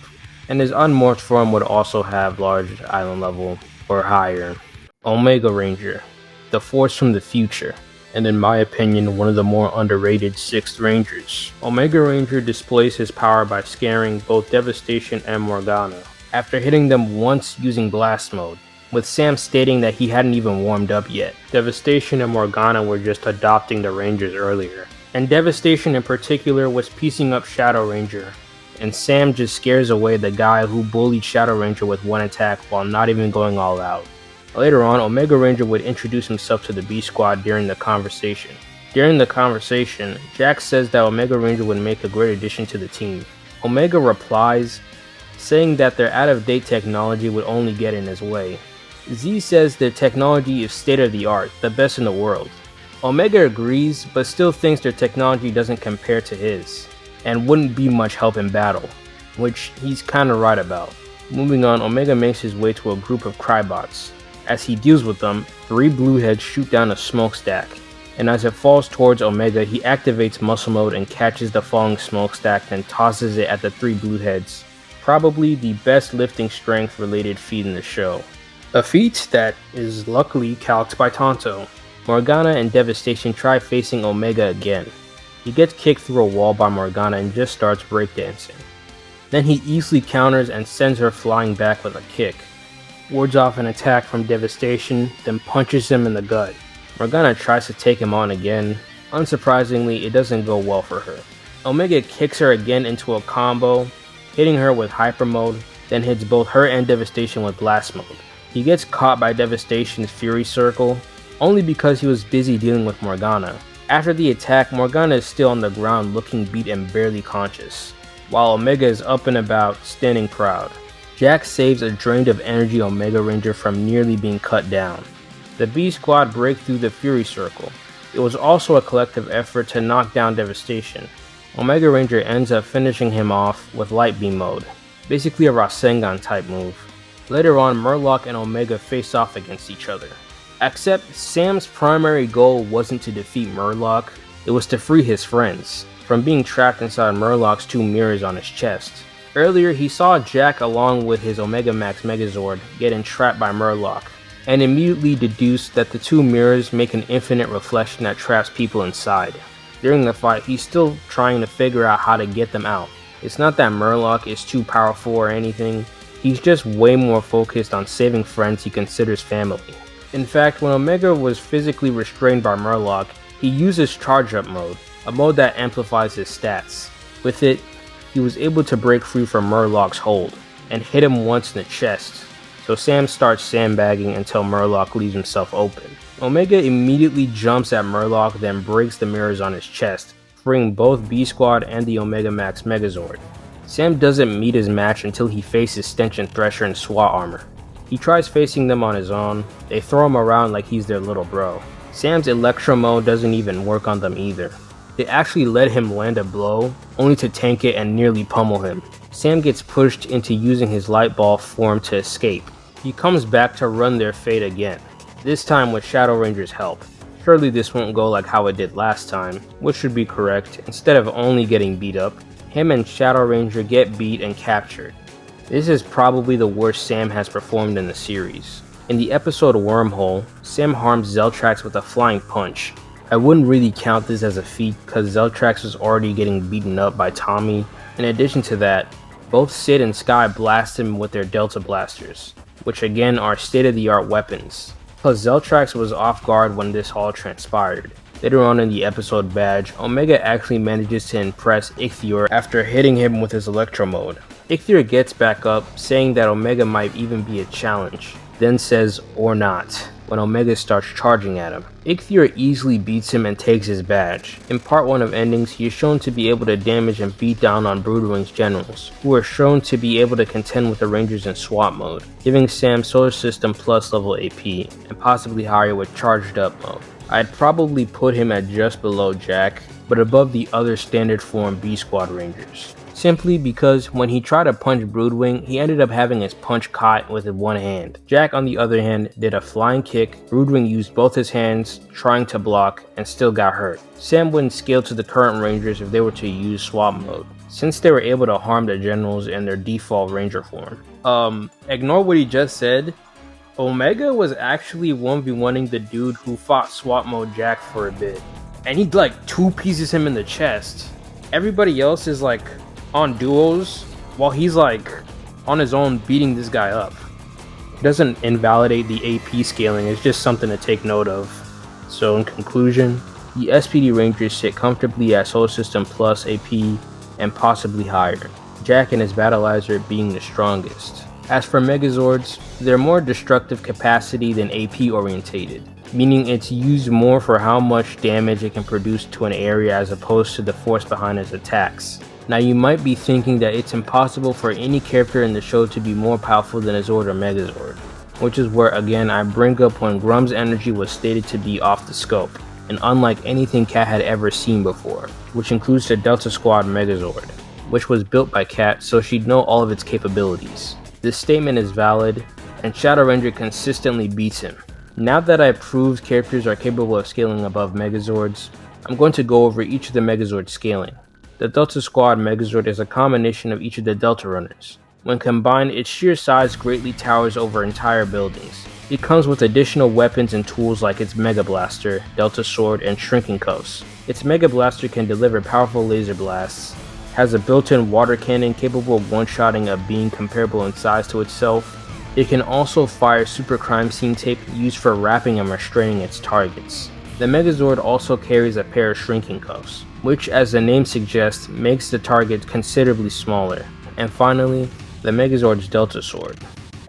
And his unmorphed form would also have large island level or higher. Omega Ranger, the force from the future, and in my opinion, one of the more underrated 6th Rangers. Omega Ranger displays his power by scaring both Devastation and Morgana, after hitting them once using Blast Mode, with Sam stating that he hadn't even warmed up yet. Devastation and Morgana were just adopting the Rangers earlier, and Devastation in particular was piecing up Shadow Ranger, and Sam just scares away the guy who bullied Shadow Ranger with one attack while not even going all out. Later on, Omega Ranger would introduce himself to the B Squad during the conversation. During the conversation, Jack says that Omega Ranger would make a great addition to the team. Omega replies, saying that their out-of-date technology would only get in his way. Z says their technology is state-of-the-art, the best in the world. Omega agrees, but still thinks their technology doesn't compare to his, and wouldn't be much help in battle, which he's kinda right about. Moving on, Omega makes his way to a group of Crybots. As he deals with them, 3 Blueheads shoot down a smokestack, and as it falls towards Omega, he activates Muscle Mode and catches the falling smokestack, then tosses it at the 3 Blueheads. Probably the best lifting strength related feat in the show. A feat that is luckily calced by Tonto. Morgana and Devastation try facing Omega again. He gets kicked through a wall by Morgana and just starts breakdancing. Then he easily counters and sends her flying back with a kick, wards off an attack from Devastation, then punches him in the gut. Morgana tries to take him on again. Unsurprisingly, it doesn't go well for her. Omega kicks her again into a combo, hitting her with Hyper Mode, then hits both her and Devastation with Blast Mode. He gets caught by Devastation's Fury Circle, only because he was busy dealing with Morgana. After the attack, Morgana is still on the ground looking beat and barely conscious, while Omega is up and about, standing proud. Jack saves a drained of energy Omega Ranger from nearly being cut down. The B Squad break through the Fury Circle. It was also a collective effort to knock down Devastation. Omega Ranger ends up finishing him off with Light Beam mode, basically a Rasengan type move. Later on, Murloc and Omega face off against each other. Except Sam's primary goal wasn't to defeat Murloc, it was to free his friends from being trapped inside Murloc's two mirrors on his chest. Earlier, he saw Jack along with his Omega Max Megazord get entrapped by Murloc, and immediately deduced that the two mirrors make an infinite reflection that traps people inside. During the fight, he's still trying to figure out how to get them out. It's not that Murloc is too powerful or anything, he's just way more focused on saving friends he considers family. In fact, when Omega was physically restrained by Murloc, he uses Charge Up mode, a mode that amplifies his stats. With it, he was able to break free from Murloc's hold, and hit him once in the chest, so Sam starts sandbagging until Murloc leaves himself open. Omega immediately jumps at Murloc, then breaks the mirrors on his chest, freeing both B Squad and the Omega Max Megazord. Sam doesn't meet his match until he faces Stench and Thresher in SWAT armor. He tries facing them on his own, they throw him around like he's their little bro. Sam's Electro mode doesn't even work on them either. They actually let him land a blow, only to tank it and nearly pummel him. Sam gets pushed into using his Light Ball form to escape. He comes back to run their fate again, this time with Shadow Ranger's help. Surely this won't go like how it did last time, which should be correct. Instead of only getting beat up, him and Shadow Ranger get beat and captured. This is probably the worst Sam has performed in the series. In the episode Wormhole, Sam harms Zeltrax with a flying punch. I wouldn't really count this as a feat because Zeltrax was already getting beaten up by Tommy. In addition to that, both Sid and Sky blast him with their Delta Blasters, which again are state-of-the-art weapons. Plus Zeltrax was off guard when this all transpired. Later on in the episode Badge, Omega actually manages to impress Ichthyr after hitting him with his Electro mode. Ichthyr gets back up, saying that Omega might even be a challenge, then says, "or not," when Omega starts charging at him. Ichthyr easily beats him and takes his badge. In part 1 of Endings, he is shown to be able to damage and beat down on Broodwing's generals, who are shown to be able to contend with the Rangers in SWAT mode, giving Sam Solar System Plus level AP, and possibly higher with Charged Up mode. I'd probably put him at just below Jack, but above the other standard form B Squad Rangers. Simply because when he tried to punch Broodwing, he ended up having his punch caught with one hand. Jack, on the other hand, did a flying kick. Broodwing used both his hands, trying to block, and still got hurt. Sam wouldn't scale to the current Rangers if they were to use swap mode, since they were able to harm the generals in their default Ranger form. Ignore what he just said. Omega was actually 1v1ing the dude who fought swap mode Jack for a bit, and he like 2-pieces him in the chest. Everybody else is like on duos, while he's like on his own beating this guy up. It doesn't invalidate the AP scaling, it's just something to take note of. So in conclusion, the SPD Rangers sit comfortably at Solar System Plus AP and possibly higher, Jack and his Battleizer being the strongest. As for Megazords, they're more destructive capacity than AP orientated, meaning it's used more for how much damage it can produce to an area as opposed to the force behind its attacks. Now you might be thinking that it's impossible for any character in the show to be more powerful than a Zord or Megazord, which is where again I bring up when Grum's energy was stated to be off the scope, and unlike anything Cat had ever seen before, which includes the Delta Squad Megazord, which was built by Cat so she'd know all of its capabilities. This statement is valid, and Shadow Ranger consistently beats him. Now that I've proved characters are capable of scaling above Megazords, I'm going to go over each of the Megazord scaling. The Delta Squad Megazord is a combination of each of the Delta Runners. When combined, its sheer size greatly towers over entire buildings, It comes with additional weapons and tools like its Mega Blaster, Delta Sword, and Shrinking Cuffs. Its Mega Blaster can deliver powerful laser blasts, has a built-in water cannon capable of one-shotting a being comparable in size to itself. It can also fire Super Crime Scene tape used for wrapping and restraining its targets. The Megazord also carries a pair of Shrinking Cuffs, which, as the name suggests, makes the target considerably smaller. And finally, the Megazord's Delta Sword.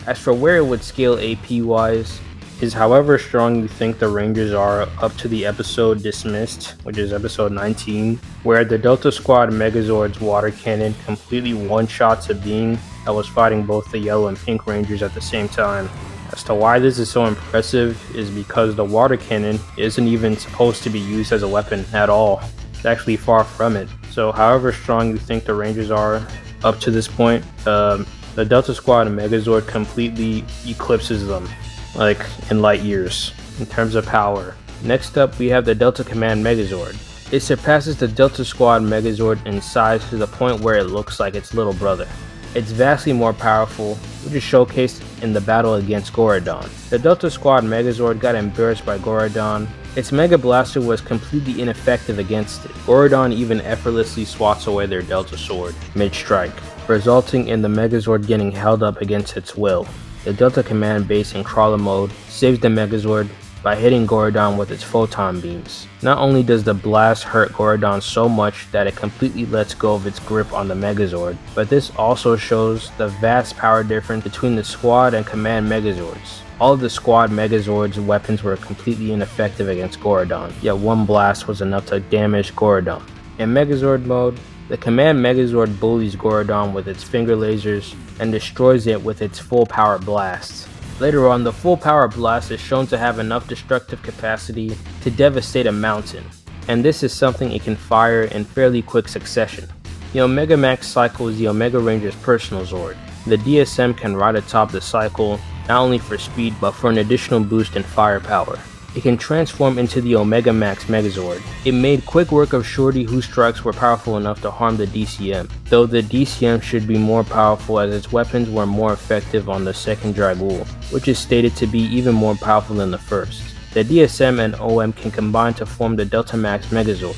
As for where it would scale AP-wise, is however strong you think the Rangers are up to the episode Dismissed, which is episode 19, where the Delta Squad Megazord's water cannon completely one-shots a being that was fighting both the Yellow and Pink Rangers at the same time. As to why this is so impressive is because the water cannon isn't even supposed to be used as a weapon at all. It's actually far from it. So however strong you think the Rangers are up to this point, the Delta Squad Megazord completely eclipses them, like in light years, in terms of power. Next up, we have the Delta Command Megazord. It surpasses the Delta Squad Megazord in size to the point where it looks like its little brother. It's vastly more powerful, which is showcased in the battle against Gorodon. The Delta Squad Megazord got embarrassed by Gorodon. Its Mega Blaster was completely ineffective against it. Gorodon even effortlessly swats away their Delta Sword mid-strike, resulting in the Megazord getting held up against its will. The Delta Command base in Crawler mode saves the Megazord by hitting Gorodon with its photon beams. Not only does the blast hurt Gorodon so much that it completely lets go of its grip on the Megazord, but this also shows the vast power difference between the Squad and Command Megazords. All of the Squad Megazord's weapons were completely ineffective against Gorodon, yet one blast was enough to damage Gorodon. In Megazord mode, the Command Megazord bullies Gorodon with its finger lasers and destroys it with its full power blasts. Later on, the full power blast is shown to have enough destructive capacity to devastate a mountain, and this is something it can fire in fairly quick succession. The Omega Max cycle is the Omega Ranger's personal Zord. The DSM can ride atop the cycle not only for speed but for an additional boost in firepower. It can transform into the Omega Max Megazord. It made quick work of Shorty, whose strikes were powerful enough to harm the DCM, though the DCM should be more powerful as its weapons were more effective on the second Dragul, which is stated to be even more powerful than the first. The DSM and OM can combine to form the Delta Max Megazord.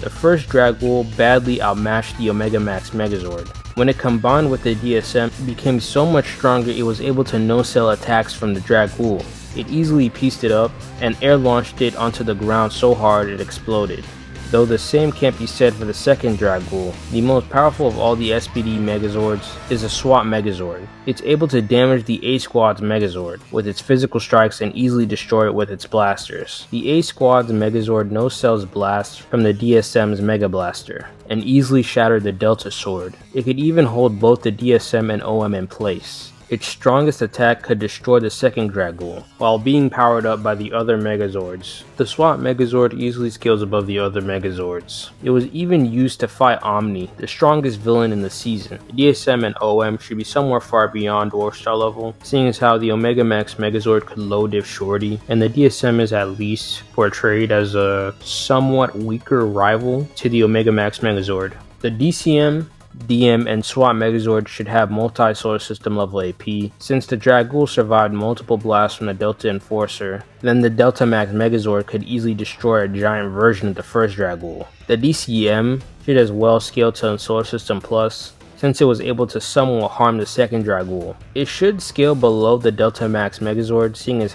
The first Dragul badly outmatched the Omega Max Megazord. When it combined with the DSM, it became so much stronger it was able to no-sell attacks from the Dragul. It easily pieced it up and air-launched it onto the ground so hard it exploded. Though the same can't be said for the second Dragul. The most powerful of all the SPD Megazords is the SWAT Megazord. It's able to damage the A Squad's Megazord with its physical strikes and easily destroy it with its blasters. The A Squad's Megazord no-sells blasts from the DSM's Mega Blaster and easily shattered the Delta Sword. It could even hold both the DSM and OM in place. Its strongest attack could destroy the second Dragul, while being powered up by the other Megazords. The SWAT Megazord easily scales above the other Megazords. It was even used to fight Omni, the strongest villain in the season. The DSM and OM should be somewhere far beyond Dwarfstar level, seeing as how the Omega Max Megazord could low diff Shorty, and the DSM is at least portrayed as a somewhat weaker rival to the Omega Max Megazord. The DCM, DM, and SWAT Megazord should have multi-solar system level AP. Since the Dragul survived multiple blasts from the Delta Enforcer, then the Delta Max Megazord could easily destroy a giant version of the first Dragul. The DCM should as well scale to Solar System Plus, since it was able to somewhat harm the second Dragul. It should scale below the Delta Max Megazord, seeing as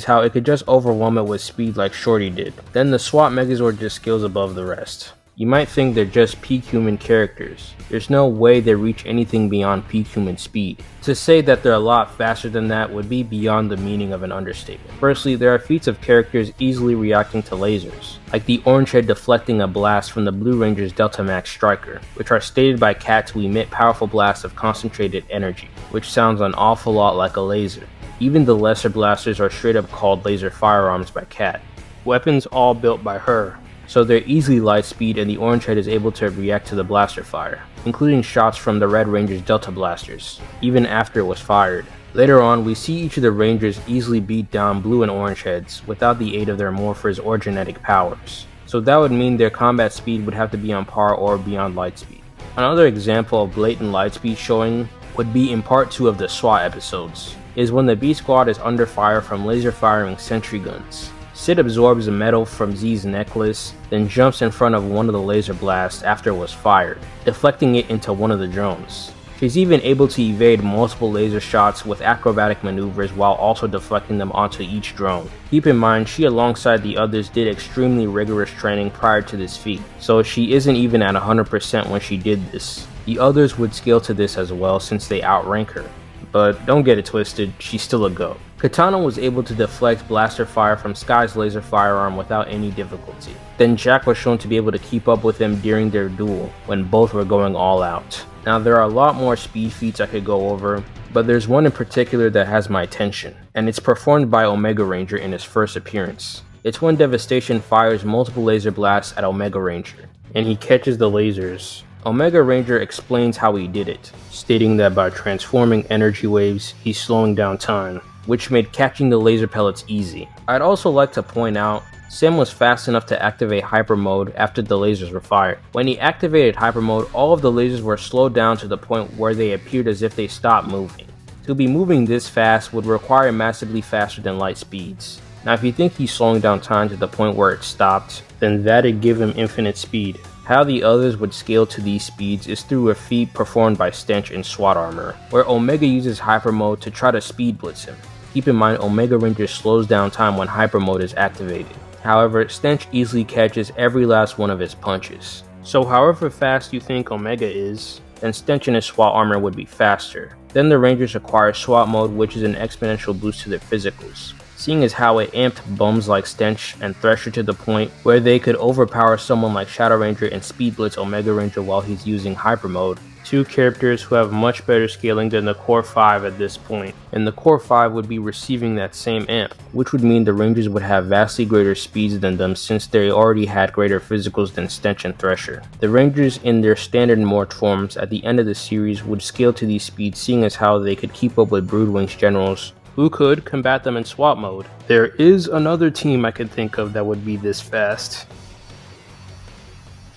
how it could just overwhelm it with speed like Shorty did. Then the SWAT Megazord just scales above the rest. You might think they're just peak human characters. There's no way they reach anything beyond peak human speed. To say that they're a lot faster than that would be beyond the meaning of an understatement. Firstly, there are feats of characters easily reacting to lasers, like the Orange Head deflecting a blast from the Blue Ranger's Delta Max Striker, which are stated by Cat to emit powerful blasts of concentrated energy, which sounds an awful lot like a laser. Even the lesser blasters are straight up called laser firearms by Cat. Weapons all built by her, so they're easily light speed and the Orange Head is able to react to the blaster fire, including shots from the Red Ranger's Delta Blasters, even after it was fired. Later on, we see each of the Rangers easily beat down Blue and Orange Heads without the aid of their morphers or genetic powers, so that would mean their combat speed would have to be on par or beyond light speed. Another example of blatant light speed showing would be in part 2 of the SWAT episodes, is when the B Squad is under fire from laser firing sentry guns. Sid absorbs the metal from Z's necklace, then jumps in front of one of the laser blasts after it was fired, deflecting it into one of the drones. She's even able to evade multiple laser shots with acrobatic maneuvers while also deflecting them onto each drone. Keep in mind, she alongside the others did extremely rigorous training prior to this feat, so she isn't even at 100% when she did this. The others would scale to this as well since they outrank her, but don't get it twisted, she's still a GOAT. Katana was able to deflect blaster fire from Sky's laser firearm without any difficulty. Then Jack was shown to be able to keep up with him during their duel, when both were going all out. Now there are a lot more speed feats I could go over, but there's one in particular that has my attention, and it's performed by Omega Ranger in his first appearance. It's when Devastation fires multiple laser blasts at Omega Ranger, and he catches the lasers. Omega Ranger explains how he did it, stating that by transforming energy waves, he's slowing down time, which made catching the laser pellets easy. I'd also like to point out, Sam was fast enough to activate Hyper Mode after the lasers were fired. When he activated Hyper Mode, all of the lasers were slowed down to the point where they appeared as if they stopped moving. To be moving this fast would require massively faster than light speeds. Now if you think he's slowing down time to the point where it stopped, then that'd give him infinite speed. How the others would scale to these speeds is through a feat performed by Stench in SWAT armor, where Omega uses Hyper Mode to try to speed blitz him. Keep in mind, Omega Ranger slows down time when Hyper Mode is activated. However, Stench easily catches every last one of his punches. So however fast you think Omega is, then Stench in his SWAT armor would be faster. Then the Rangers acquire SWAT Mode, which is an exponential boost to their physicals. Seeing as how it amped bums like Stench and Thresher to the point where they could overpower someone like Shadow Ranger and speed blitz Omega Ranger while he's using Hyper Mode, two characters who have much better scaling than the Core 5 at this point, and the Core 5 would be receiving that same amp, which would mean the Rangers would have vastly greater speeds than them since they already had greater physicals than Stench and Thresher. The Rangers in their standard morphed forms at the end of the series would scale to these speeds, seeing as how they could keep up with Broodwing's generals, who could combat them in SWAT mode. There is another team I could think of that would be this fast.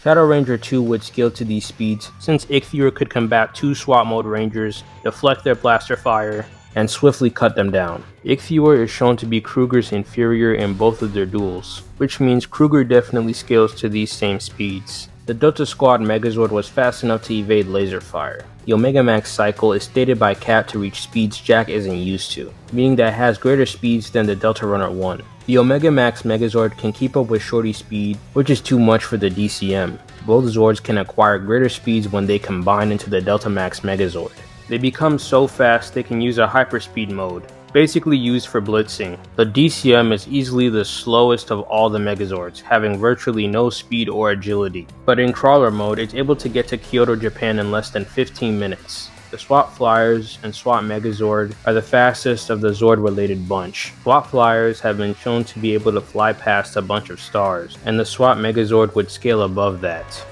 Shadow Ranger 2 would scale to these speeds since Ichthyor could combat two SWAT mode Rangers, deflect their blaster fire, and swiftly cut them down. Ichthyor is shown to be Kruger's inferior in both of their duels, which means Kruger definitely scales to these same speeds. The Delta Squad Megazord was fast enough to evade laser fire. The Omega Max cycle is stated by Cap to reach speeds Jack isn't used to, meaning that it has greater speeds than the Delta Runner 1. The Omega Max Megazord can keep up with Shorty's speed, which is too much for the DCM. Both Zords can acquire greater speeds when they combine into the Delta Max Megazord. They become so fast they can use a hyperspeed mode, basically used for blitzing. The DCM is easily the slowest of all the Megazords, having virtually no speed or agility. But in crawler mode, it's able to get to Kyoto, Japan in less than 15 minutes. The SWAT Flyers and SWAT Megazord are the fastest of the Zord-related bunch. SWAT Flyers have been shown to be able to fly past a bunch of stars, and the SWAT Megazord would scale above that.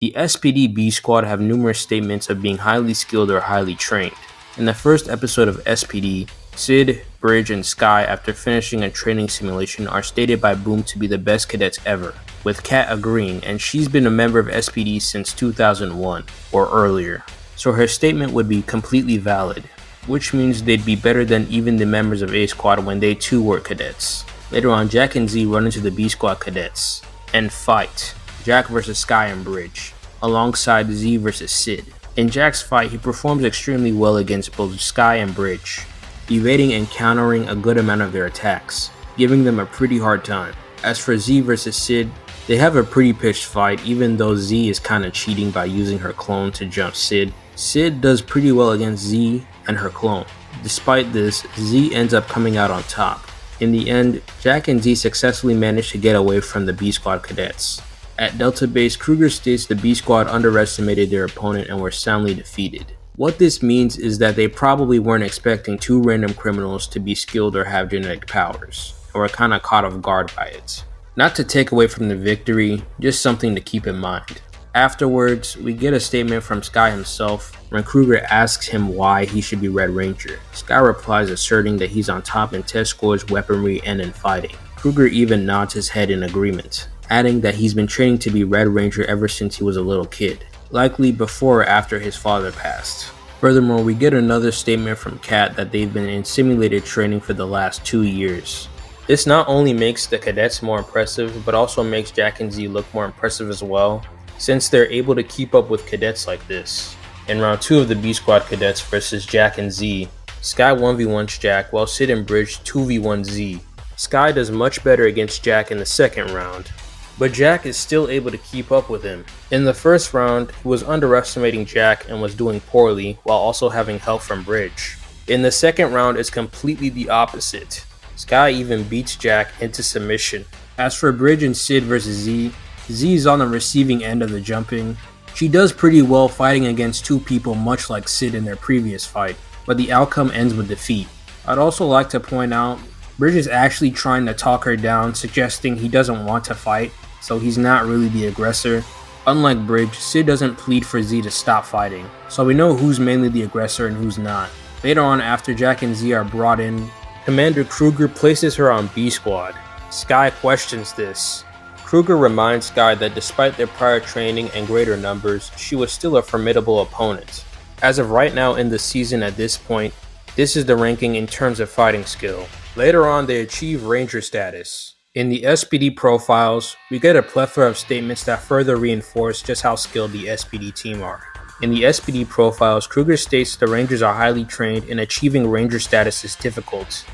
The SPD B Squad have numerous statements of being highly skilled or highly trained. In the first episode of SPD, Sid, Bridge, and Sky, after finishing a training simulation, are stated by Boom to be the best cadets ever, with Kat agreeing, and she's been a member of SPD since 2001, or earlier, so her statement would be completely valid, which means they'd be better than even the members of A Squad when they too were cadets. Later on, Jack and Z run into the B Squad cadets, and fight, Jack vs Sky and Bridge, alongside Z vs Sid. In Jack's fight, he performs extremely well against both Sky and Bridge, evading and countering a good amount of their attacks, giving them a pretty hard time. As for Z vs Sid, they have a pretty pitched fight even though Z is kinda cheating by using her clone to jump Sid. Sid does pretty well against Z and her clone. Despite this, Z ends up coming out on top. In the end, Jack and Z successfully manage to get away from the B Squad cadets. At Delta Base, Kruger states the B Squad underestimated their opponent and were soundly defeated. What this means is that they probably weren't expecting two random criminals to be skilled or have genetic powers, and were kinda caught off guard by it. Not to take away from the victory, just something to keep in mind. Afterwards, we get a statement from Sky himself when Kruger asks him why he should be Red Ranger. Sky replies asserting that he's on top in test scores, weaponry, and in fighting. Kruger even nods his head in agreement, adding that he's been training to be Red Ranger ever since he was a little kid. likely before or after his father passed. Furthermore, we get another statement from Kat that they've been in simulated training for the last 2 years. This not only makes the cadets more impressive, but also makes Jack and Z look more impressive as well, since they're able to keep up with cadets like this. In round 2 of the B Squad cadets versus Jack and Z, Sky 1v1s Jack while Sid and Bridge 2v1 Z. Sky does much better against Jack in the second round, but Jack is still able to keep up with him. In the first round, he was underestimating Jack and was doing poorly while also having help from Bridge. In the second round, it's completely the opposite. Sky even beats Jack into submission. As for Bridge and Sid versus Z, Z is on the receiving end of the jumping. She does pretty well fighting against two people much like Sid in their previous fight, but the outcome ends with defeat. I'd also like to point out, Bridge is actually trying to talk her down, suggesting he doesn't want to fight, so he's not really the aggressor. Unlike Bridge, Sid doesn't plead for Z to stop fighting, so we know who's mainly the aggressor and who's not. Later on, after Jack and Z are brought in, Commander Kruger places her on B Squad. Sky questions this. Kruger reminds Sky that despite their prior training and greater numbers, she was still a formidable opponent. As of right now in the season at this point, this is the ranking in terms of fighting skill. Later on, they achieve Ranger status. In the SPD profiles, we get a plethora of statements that further reinforce just how skilled the SPD team are. In the SPD profiles, Kruger states the Rangers are highly trained and achieving Ranger status is difficult.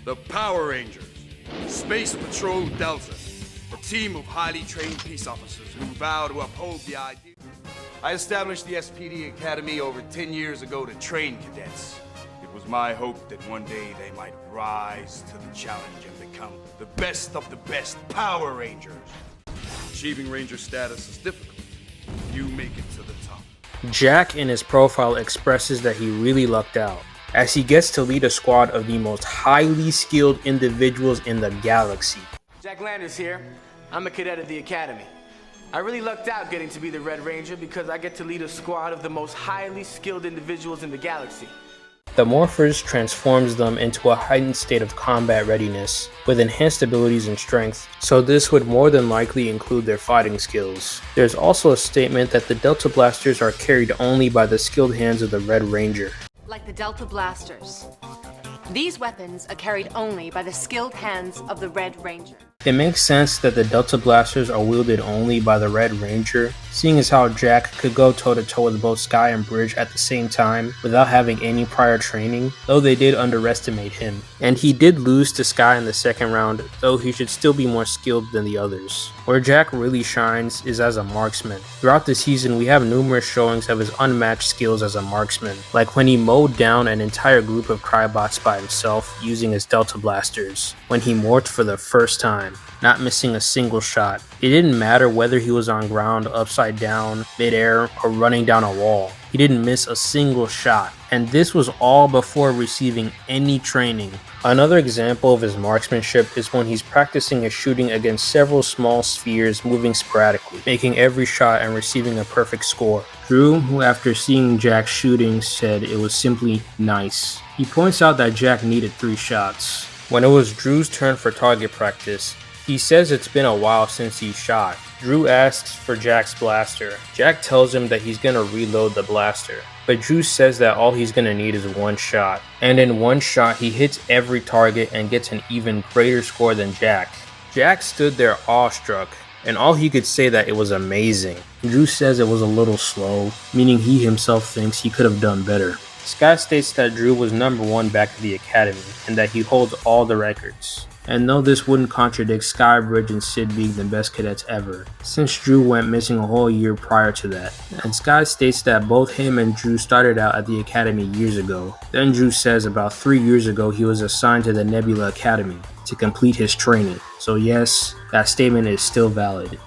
The Power Rangers, Space Patrol Delta, a team of highly trained peace officers who vow to uphold the ideal. I established the S.P.D. Academy over 10 years ago to train cadets. It was my hope that one day they might rise to the challenge and become the best of the best Power Rangers. Achieving Ranger status is difficult. You make it to the top. Jack in his profile expresses that he really lucked out, as he gets to lead a squad of the most highly skilled individuals in the galaxy. Jack Landers here. I'm a cadet at the Academy. I really lucked out getting to be the Red Ranger because I get to lead a squad of the most highly skilled individuals in the galaxy. The Morphers transforms them into a heightened state of combat readiness, with enhanced abilities and strength, so this would more than likely include their fighting skills. There's also a statement that the Delta Blasters are carried only by the skilled hands of the Red Ranger. Like the Delta Blasters. These weapons are carried only by the skilled hands of the Red Ranger. It makes sense that the Delta Blasters are wielded only by the Red Ranger, seeing as how Jack could go toe-to-toe with both Sky and Bridge at the same time without having any prior training, though they did underestimate him. And he did lose to Sky in the second round, though he should still be more skilled than the others. Where Jack really shines is as a marksman. Throughout the season, we have numerous showings of his unmatched skills as a marksman, like when he mowed down an entire group of Crybots by himself using his Delta Blasters, when he morphed for the first time, not missing a single shot. It didn't matter whether he was on ground, upside down, midair, or running down a wall. He didn't miss a single shot, and this was all before receiving any training. Another example of his marksmanship is when he's practicing his shooting against several small spheres moving sporadically, making every shot and receiving a perfect score. Drew, who after seeing Jack's shooting said it was simply nice. He points out that Jack needed 3 shots. When it was Drew's turn for target practice, he says it's been a while since he shot. Drew asks for Jack's blaster. Jack tells him that he's gonna reload the blaster, but Drew says that all he's gonna need is 1 shot. And in 1 shot, he hits every target and gets an even greater score than Jack. Jack stood there awestruck, and all he could say that it was amazing. Drew says it was a little slow, meaning he himself thinks he could have done better. Sky states that Drew was number 1 back at the Academy, and that he holds all the records. And though this wouldn't contradict Sky, Bridge, and Sid being the best cadets ever, since Drew went missing a whole year prior to that. And Sky states that both him and Drew started out at the Academy years ago. Then Drew says about 3 years ago he was assigned to the Nebula Academy to complete his training. So yes, that statement is still valid.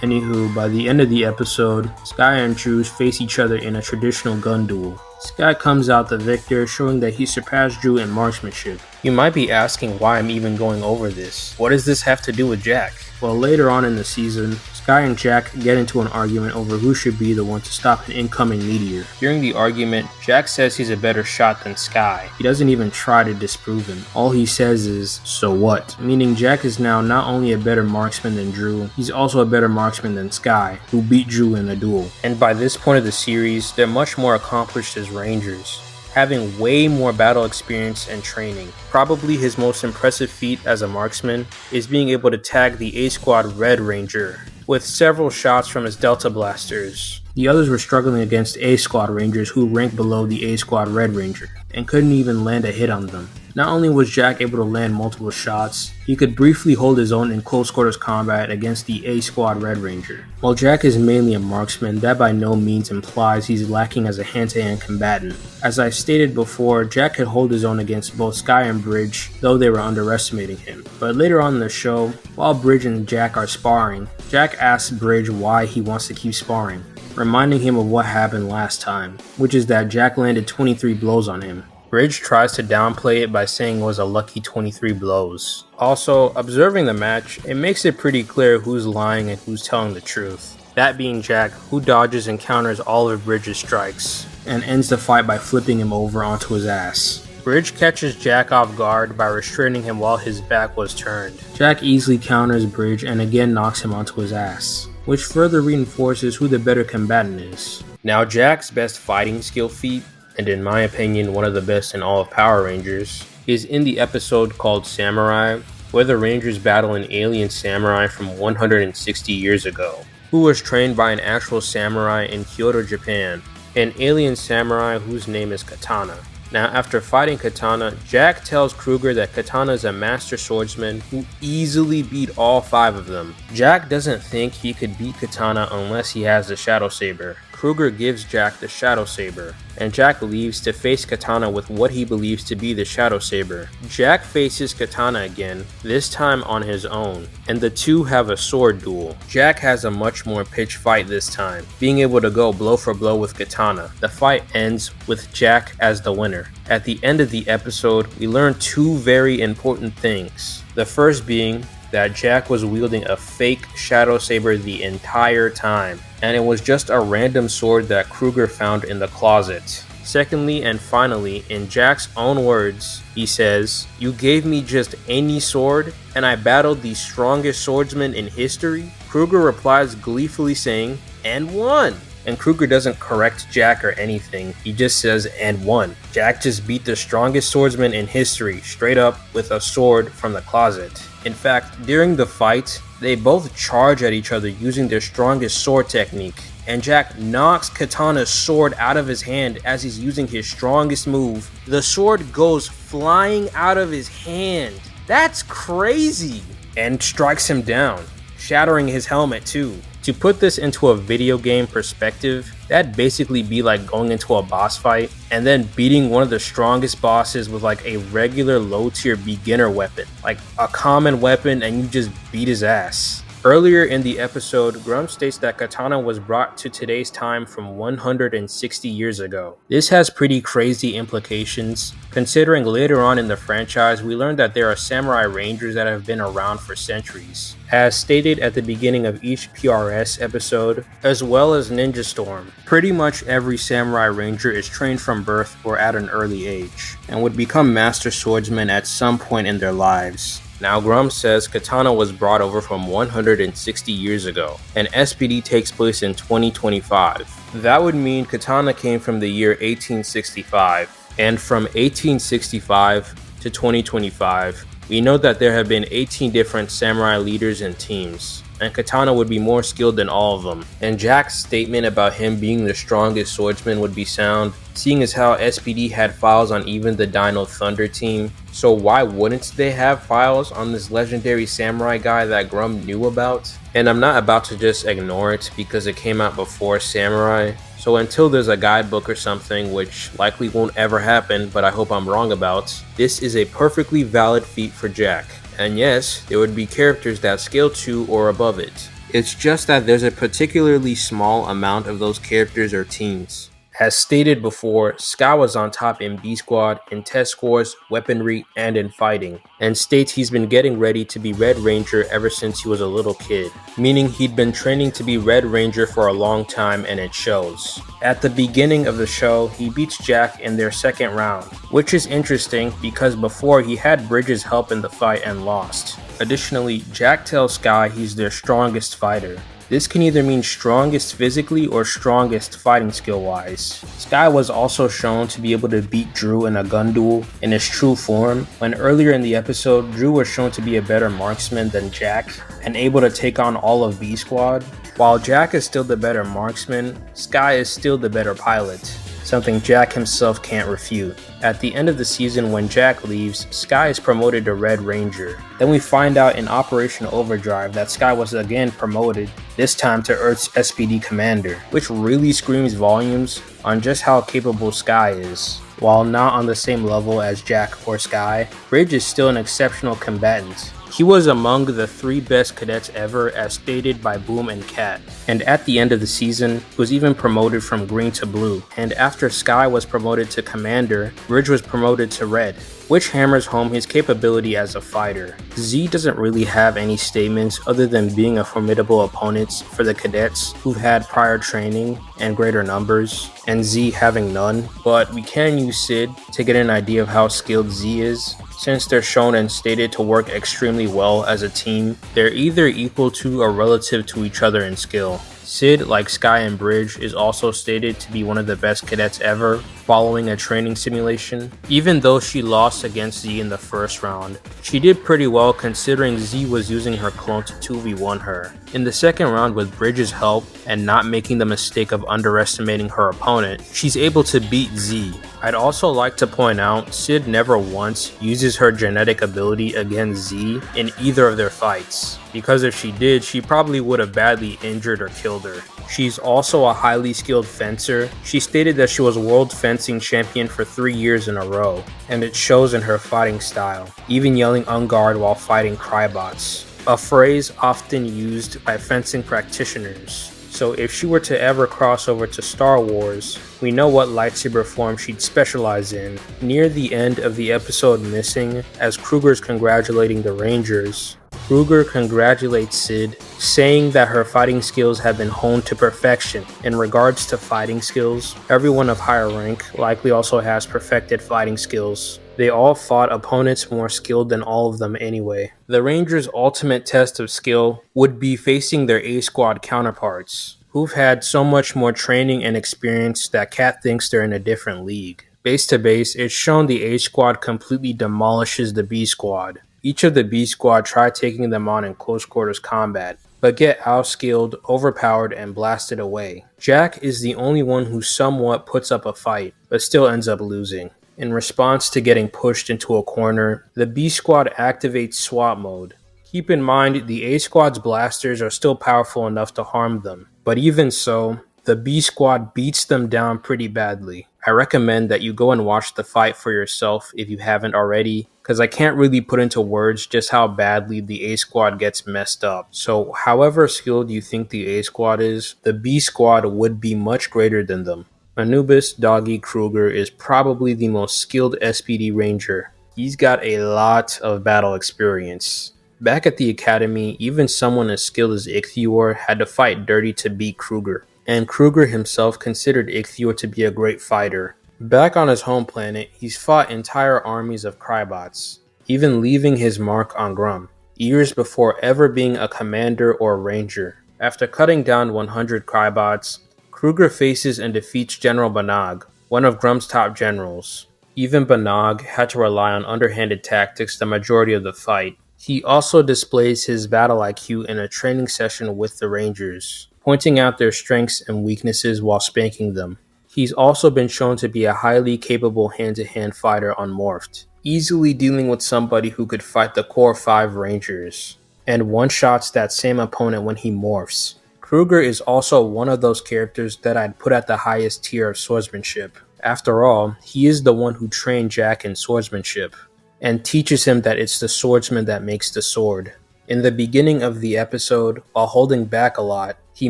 Anywho, by the end of the episode, Sky and Drew face each other in a traditional gun duel. Sky comes out the victor, showing that he surpassed Drew in marksmanship. You might be asking why I'm even going over this. What does this have to do with Jack? Well, later on in the season, Sky and Jack get into an argument over who should be the one to stop an incoming meteor. During the argument, Jack says he's a better shot than Sky. He doesn't even try to disprove him. All he says is, "So what?" Meaning Jack is now not only a better marksman than Drew, he's also a better marksman than Sky, who beat Drew in a duel. And by this point of the series, they're much more accomplished as Rangers, having way more battle experience and training. Probably his most impressive feat as a marksman is being able to tag the A Squad Red Ranger with several shots from his Delta Blasters. The others were struggling against A Squad Rangers who ranked below the A Squad Red Ranger and couldn't even land a hit on them. Not only was Jack able to land multiple shots, he could briefly hold his own in close quarters combat against the A Squad Red Ranger. While Jack is mainly a marksman, that by no means implies he's lacking as a hand-to-hand combatant. As I stated before, Jack could hold his own against both Sky and Bridge, though they were underestimating him. But later on in the show, while Bridge and Jack are sparring, Jack asks Bridge why he wants to keep sparring, reminding him of what happened last time, which is that Jack landed 23 blows on him. Bridge tries to downplay it by saying it was a lucky 23 blows. Also, observing the match, it makes it pretty clear who's lying and who's telling the truth. That being Jack, who dodges and counters all of Bridge's strikes, and ends the fight by flipping him over onto his ass. Bridge catches Jack off guard by restraining him while his back was turned. Jack easily counters Bridge and again knocks him onto his ass, which further reinforces who the better combatant is. Now Jack's best fighting skill feat, and in my opinion one of the best in all of Power Rangers, is in the episode called Samurai, where the Rangers battle an alien samurai from 160 years ago, who was trained by an actual samurai in Kyoto, Japan, an alien samurai whose name is Katana. Now after fighting Katana, Jack tells Kruger that Katana is a master swordsman who easily beat all 5 of them. Jack doesn't think he could beat Katana unless he has the Shadow Saber. Kruger gives Jack the Shadow Saber, and Jack leaves to face Katana with what he believes to be the Shadow Saber. Jack faces Katana again, this time on his own, and the two have a sword duel. Jack has a much more pitched fight this time, being able to go blow for blow with Katana. The fight ends with Jack as the winner. At the end of the episode, we learn 2 very important things. The first being that Jack was wielding a fake Shadow Saber the entire time, and it was just a random sword that Kruger found in the closet. Secondly and finally, in Jack's own words, he says, "You gave me just any sword, and I battled the strongest swordsman in history?" Kruger replies gleefully saying, "And won!" And Kruger doesn't correct Jack or anything, he just says, "and won." Jack just beat the strongest swordsman in history, straight up, with a sword from the closet. In fact, during the fight, they both charge at each other using their strongest sword technique, and Jack knocks Katana's sword out of his hand as he's using his strongest move. The sword goes flying out of his hand. That's crazy! And strikes him down, shattering his helmet too. To put this into a video game perspective, that'd basically be like going into a boss fight and then beating one of the strongest bosses with like a regular low tier beginner weapon, like a common weapon, and you just beat his ass. Earlier in the episode, Grum states that Katana was brought to today's time from 160 years ago. This has pretty crazy implications, considering later on in the franchise we learned that there are samurai rangers that have been around for centuries, as stated at the beginning of each PRS episode, as well as Ninja Storm. Pretty much every samurai ranger is trained from birth or at an early age, and would become master swordsmen at some point in their lives. Now Grum says Katana was brought over from 160 years ago, and SPD takes place in 2025. That would mean Katana came from the year 1865, and from 1865 to 2025, we know that there have been 18 different samurai leaders and teams, and Katana would be more skilled than all of them. And Jack's statement about him being the strongest swordsman would be sound, seeing as how SPD had files on even the Dino Thunder team, so why wouldn't they have files on this legendary samurai guy that Grum knew about? And I'm not about to just ignore it because it came out before Samurai, so until there's a guidebook or something, which likely won't ever happen but I hope I'm wrong about, this is a perfectly valid feat for Jack. And yes, there would be characters that scale to or above it. It's just that there's a particularly small amount of those characters or teams. As stated before, Sky was on top in B Squad, in test scores, weaponry, and in fighting, and states he's been getting ready to be Red Ranger ever since he was a little kid, meaning he'd been training to be Red Ranger for a long time and it shows. At the beginning of the show, he beats Jack in their second round, which is interesting because before he had Bridges help in the fight and lost. Additionally, Jack tells Sky he's their strongest fighter. This can either mean strongest physically or strongest fighting skill wise. Sky was also shown to be able to beat Drew in a gun duel in his true form, when earlier in the episode Drew was shown to be a better marksman than Jack and able to take on all of B Squad. While Jack is still the better marksman, Sky is still the better pilot, something Jack himself can't refute. At the end of the season when Jack leaves, Sky is promoted to Red Ranger. Then we find out in Operation Overdrive that Sky was again promoted, this time to Earth's SPD commander, which really screams volumes on just how capable Sky is. While not on the same level as Jack or Sky, Bridge is still an exceptional combatant. He was among the 3 best cadets ever as stated by Boom and Cat, and at the end of the season, was even promoted from green to blue, and after Sky was promoted to commander, Bridge was promoted to red, which hammers home his capability as a fighter. Z doesn't really have any statements other than being a formidable opponent for the cadets who've had prior training and greater numbers, and Z having none, but we can use Sid to get an idea of how skilled Z is. Since they're shown and stated to work extremely well as a team, they're either equal to or relative to each other in skill. Sid, like Sky and Bridge, is also stated to be one of the best cadets ever following a training simulation. Even though she lost against Z in the first round, she did pretty well considering Z was using her clone to 2v1 her. In the second round with Bridge's help and not making the mistake of underestimating her opponent, she's able to beat Z. I'd also like to point out, Sid never once uses her genetic ability against Z in either of their fights, because if she did, she probably would have badly injured or killed her. She's also a highly skilled fencer. She stated that she was world fencing champion for 3 years in a row, and it shows in her fighting style, even yelling on guard while fighting crybots, a phrase often used by fencing practitioners. So if she were to ever cross over to Star Wars, we know what lightsaber form she'd specialize in. Near the end of the episode Missing, as Kruger's congratulating the Rangers, Kruger congratulates Sid, saying that her fighting skills have been honed to perfection. In regards to fighting skills, everyone of higher rank likely also has perfected fighting skills. They all fought opponents more skilled than all of them anyway. The Rangers' ultimate test of skill would be facing their A-Squad counterparts, who've had so much more training and experience that Cat thinks they're in a different league. Base to base, it's shown the A-Squad completely demolishes the B-Squad. Each of the B-Squad try taking them on in close quarters combat, but get outskilled, overpowered, and blasted away. Jack is the only one who somewhat puts up a fight, but still ends up losing. In response to getting pushed into a corner, the B-Squad activates SWAT mode. Keep in mind, the A-Squad's blasters are still powerful enough to harm them, but even so, the B-Squad beats them down pretty badly. I recommend that you go and watch the fight for yourself if you haven't already, because I can't really put into words just how badly the A-Squad gets messed up. So however skilled you think the A-Squad is, the B-Squad would be much greater than them. Anubis Doggy Kruger is probably the most skilled SPD Ranger. He's got a lot of battle experience. Back at the academy, even someone as skilled as Ichthior had to fight dirty to beat Kruger, and Kruger himself considered Ichthior to be a great fighter. Back on his home planet, he's fought entire armies of crybots, even leaving his mark on Grum, years before ever being a commander or ranger. After cutting down 100 crybots, Kruger faces and defeats General Banag, one of Grum's top generals. Even Banag had to rely on underhanded tactics the majority of the fight. He also displays his battle IQ in a training session with the Rangers, pointing out their strengths and weaknesses while spanking them. He's also been shown to be a highly capable hand-to-hand fighter on Morphed, easily dealing with somebody who could fight the core 5 Rangers, and one-shots that same opponent when he morphs. Kruger is also one of those characters that I'd put at the highest tier of swordsmanship. After all, he is the one who trained Jack in swordsmanship, and teaches him that it's the swordsman that makes the sword. In the beginning of the episode, while holding back a lot, he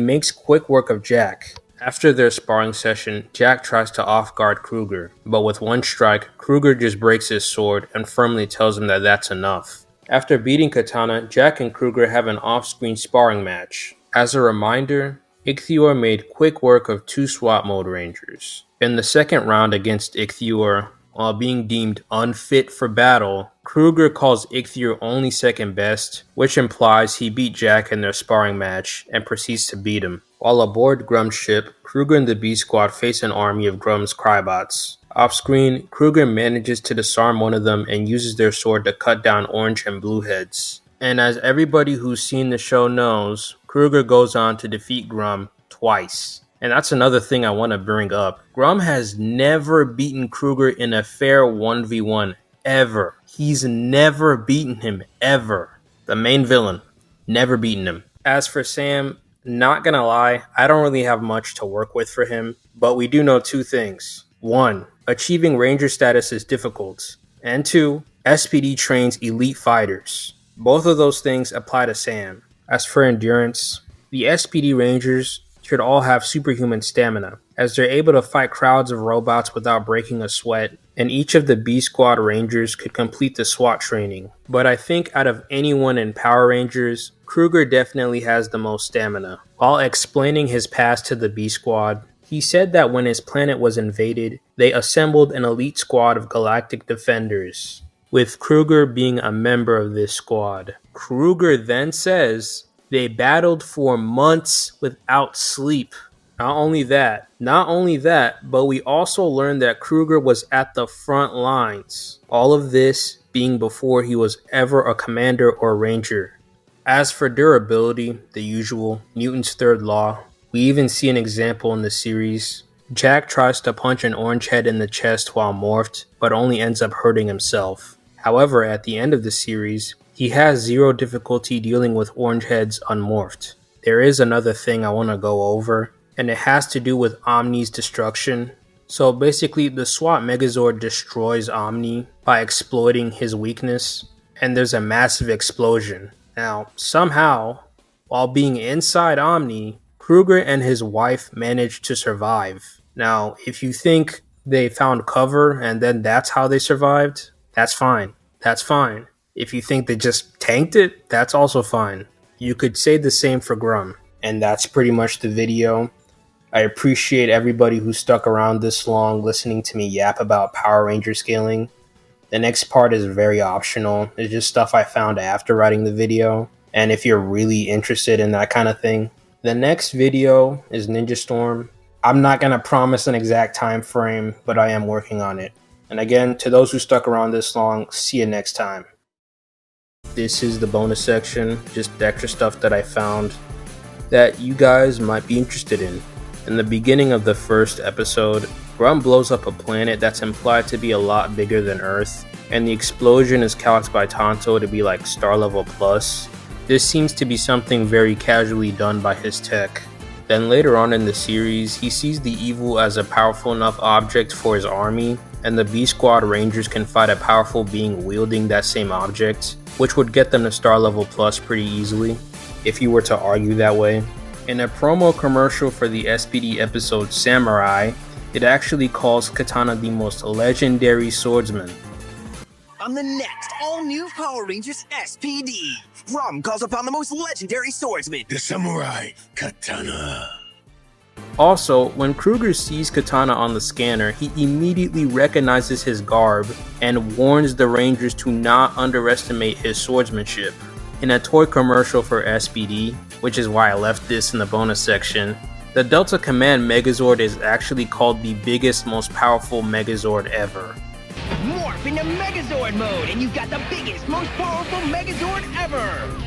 makes quick work of Jack, After their sparring session, Jack tries to off-guard Kruger, but with one strike, Kruger just breaks his sword and firmly tells him that that's enough. After beating Katana, Jack and Kruger have an off-screen sparring match. As a reminder, Ichthyor made quick work of 2 SWAT mode rangers. In the second round against Ichthyor, while being deemed unfit for battle, Kruger calls Ichthyor only second best, which implies he beat Jack in their sparring match and proceeds to beat him. While aboard Grum's ship, Kruger and the B Squad face an army of Grum's Crybots. Off-screen, Kruger manages to disarm one of them and uses their sword to cut down orange and blue heads. And as everybody who's seen the show knows, Kruger goes on to defeat Grum twice. And that's another thing I want to bring up. Grum has never beaten Kruger in a fair 1v1, ever. He's never beaten him, ever. The main villain, never beaten him. As for Sam, not gonna lie, I don't really have much to work with for him, but we do know 2 things. 1, achieving Ranger status is difficult. And 2, SPD trains elite fighters. Both of those things apply to Sam. As for endurance, the SPD Rangers should all have superhuman stamina, as they're able to fight crowds of robots without breaking a sweat, and each of the B Squad Rangers could complete the SWAT training. But I think out of anyone in Power Rangers, Kruger definitely has the most stamina. While explaining his past to the B Squad, he said that when his planet was invaded, they assembled an elite squad of galactic defenders, with Kruger being a member of this squad. Kruger then says they battled for months without sleep. Not only that, but we also learned that Kruger was at the front lines. All of this being before he was ever a commander or ranger. As for durability, the usual, Newton's third law. We even see an example in the series. Jack tries to punch an orange head in the chest while morphed, but only ends up hurting himself. However, at the end of the series, he has 0 difficulty dealing with orange heads unmorphed. There is another thing I want to go over, and it has to do with Omni's destruction. So basically, the SWAT Megazord destroys Omni by exploiting his weakness, and there's a massive explosion. Now, somehow, while being inside Omni, Kruger and his wife managed to survive. Now, if you think they found cover and then that's how they survived, that's fine. That's fine. If you think they just tanked it, that's also fine. You could say the same for Grum. And that's pretty much the video. I appreciate everybody who stuck around this long listening to me yap about Power Ranger scaling. The next part is very optional. It's just stuff I found after writing the video. And if you're really interested in that kind of thing. The next video is Ninja Storm. I'm not going to promise an exact time frame, but I am working on it. And again, to those who stuck around this long, see you next time. This is the bonus section, just the extra stuff that I found that you guys might be interested in. In the beginning of the first episode, Grum blows up a planet that's implied to be a lot bigger than Earth, and the explosion is calced by Tonto to be like star level plus. This seems to be something very casually done by his tech. Then later on in the series, he sees the evil as a powerful enough object for his army, and the B Squad Rangers can fight a powerful being wielding that same object, which would get them to star level plus pretty easily, if you were to argue that way. In a promo commercial for the SPD episode Samurai, it actually calls Katana the most legendary swordsman. On the next all-new Power Rangers S.P.D, Rom calls upon the most legendary swordsman, the Samurai Katana. Also, when Kruger sees Katana on the scanner, he immediately recognizes his garb and warns the Rangers to not underestimate his swordsmanship. In a toy commercial for SPD, which is why I left this in the bonus section, the Delta Command Megazord is actually called the biggest, most powerful Megazord ever. Morph into Megazord mode, and you've got the biggest, most powerful Megazord ever!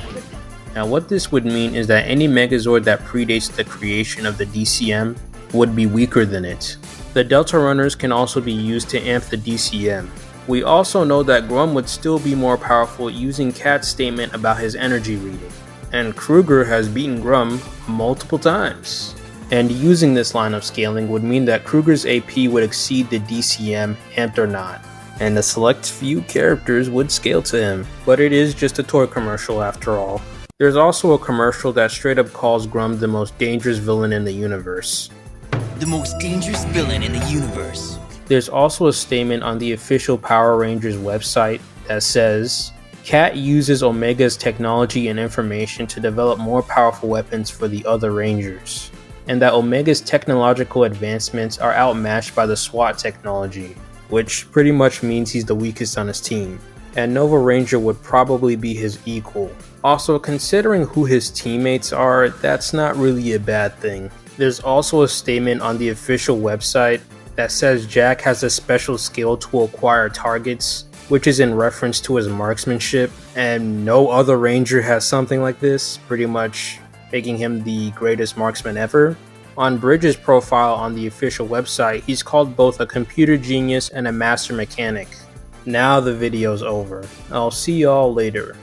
Now what this would mean is that any Megazord that predates the creation of the DCM would be weaker than it. The Delta Runners can also be used to amp the DCM. We also know that Grum would still be more powerful using Cat's statement about his energy reading. And Kruger has beaten Grum multiple times. And using this line of scaling would mean that Kruger's AP would exceed the DCM, amped or not. And a select few characters would scale to him. But it is just a toy commercial after all. There's also a commercial that straight up calls Grum the most dangerous villain in the universe. the most dangerous villain in the universe. There's also a statement on the official Power Rangers website that says, Cat uses Omega's technology and information to develop more powerful weapons for the other Rangers, and that Omega's technological advancements are outmatched by the SWAT technology, which pretty much means he's the weakest on his team, and Nova Ranger would probably be his equal. Also, considering who his teammates are, that's not really a bad thing. There's also a statement on the official website that says Jack has a special skill to acquire targets, which is in reference to his marksmanship, and no other Ranger has something like this, pretty much making him the greatest marksman ever. On Bridges' profile on the official website, he's called both a computer genius and a master mechanic. Now the video's over. I'll see y'all later.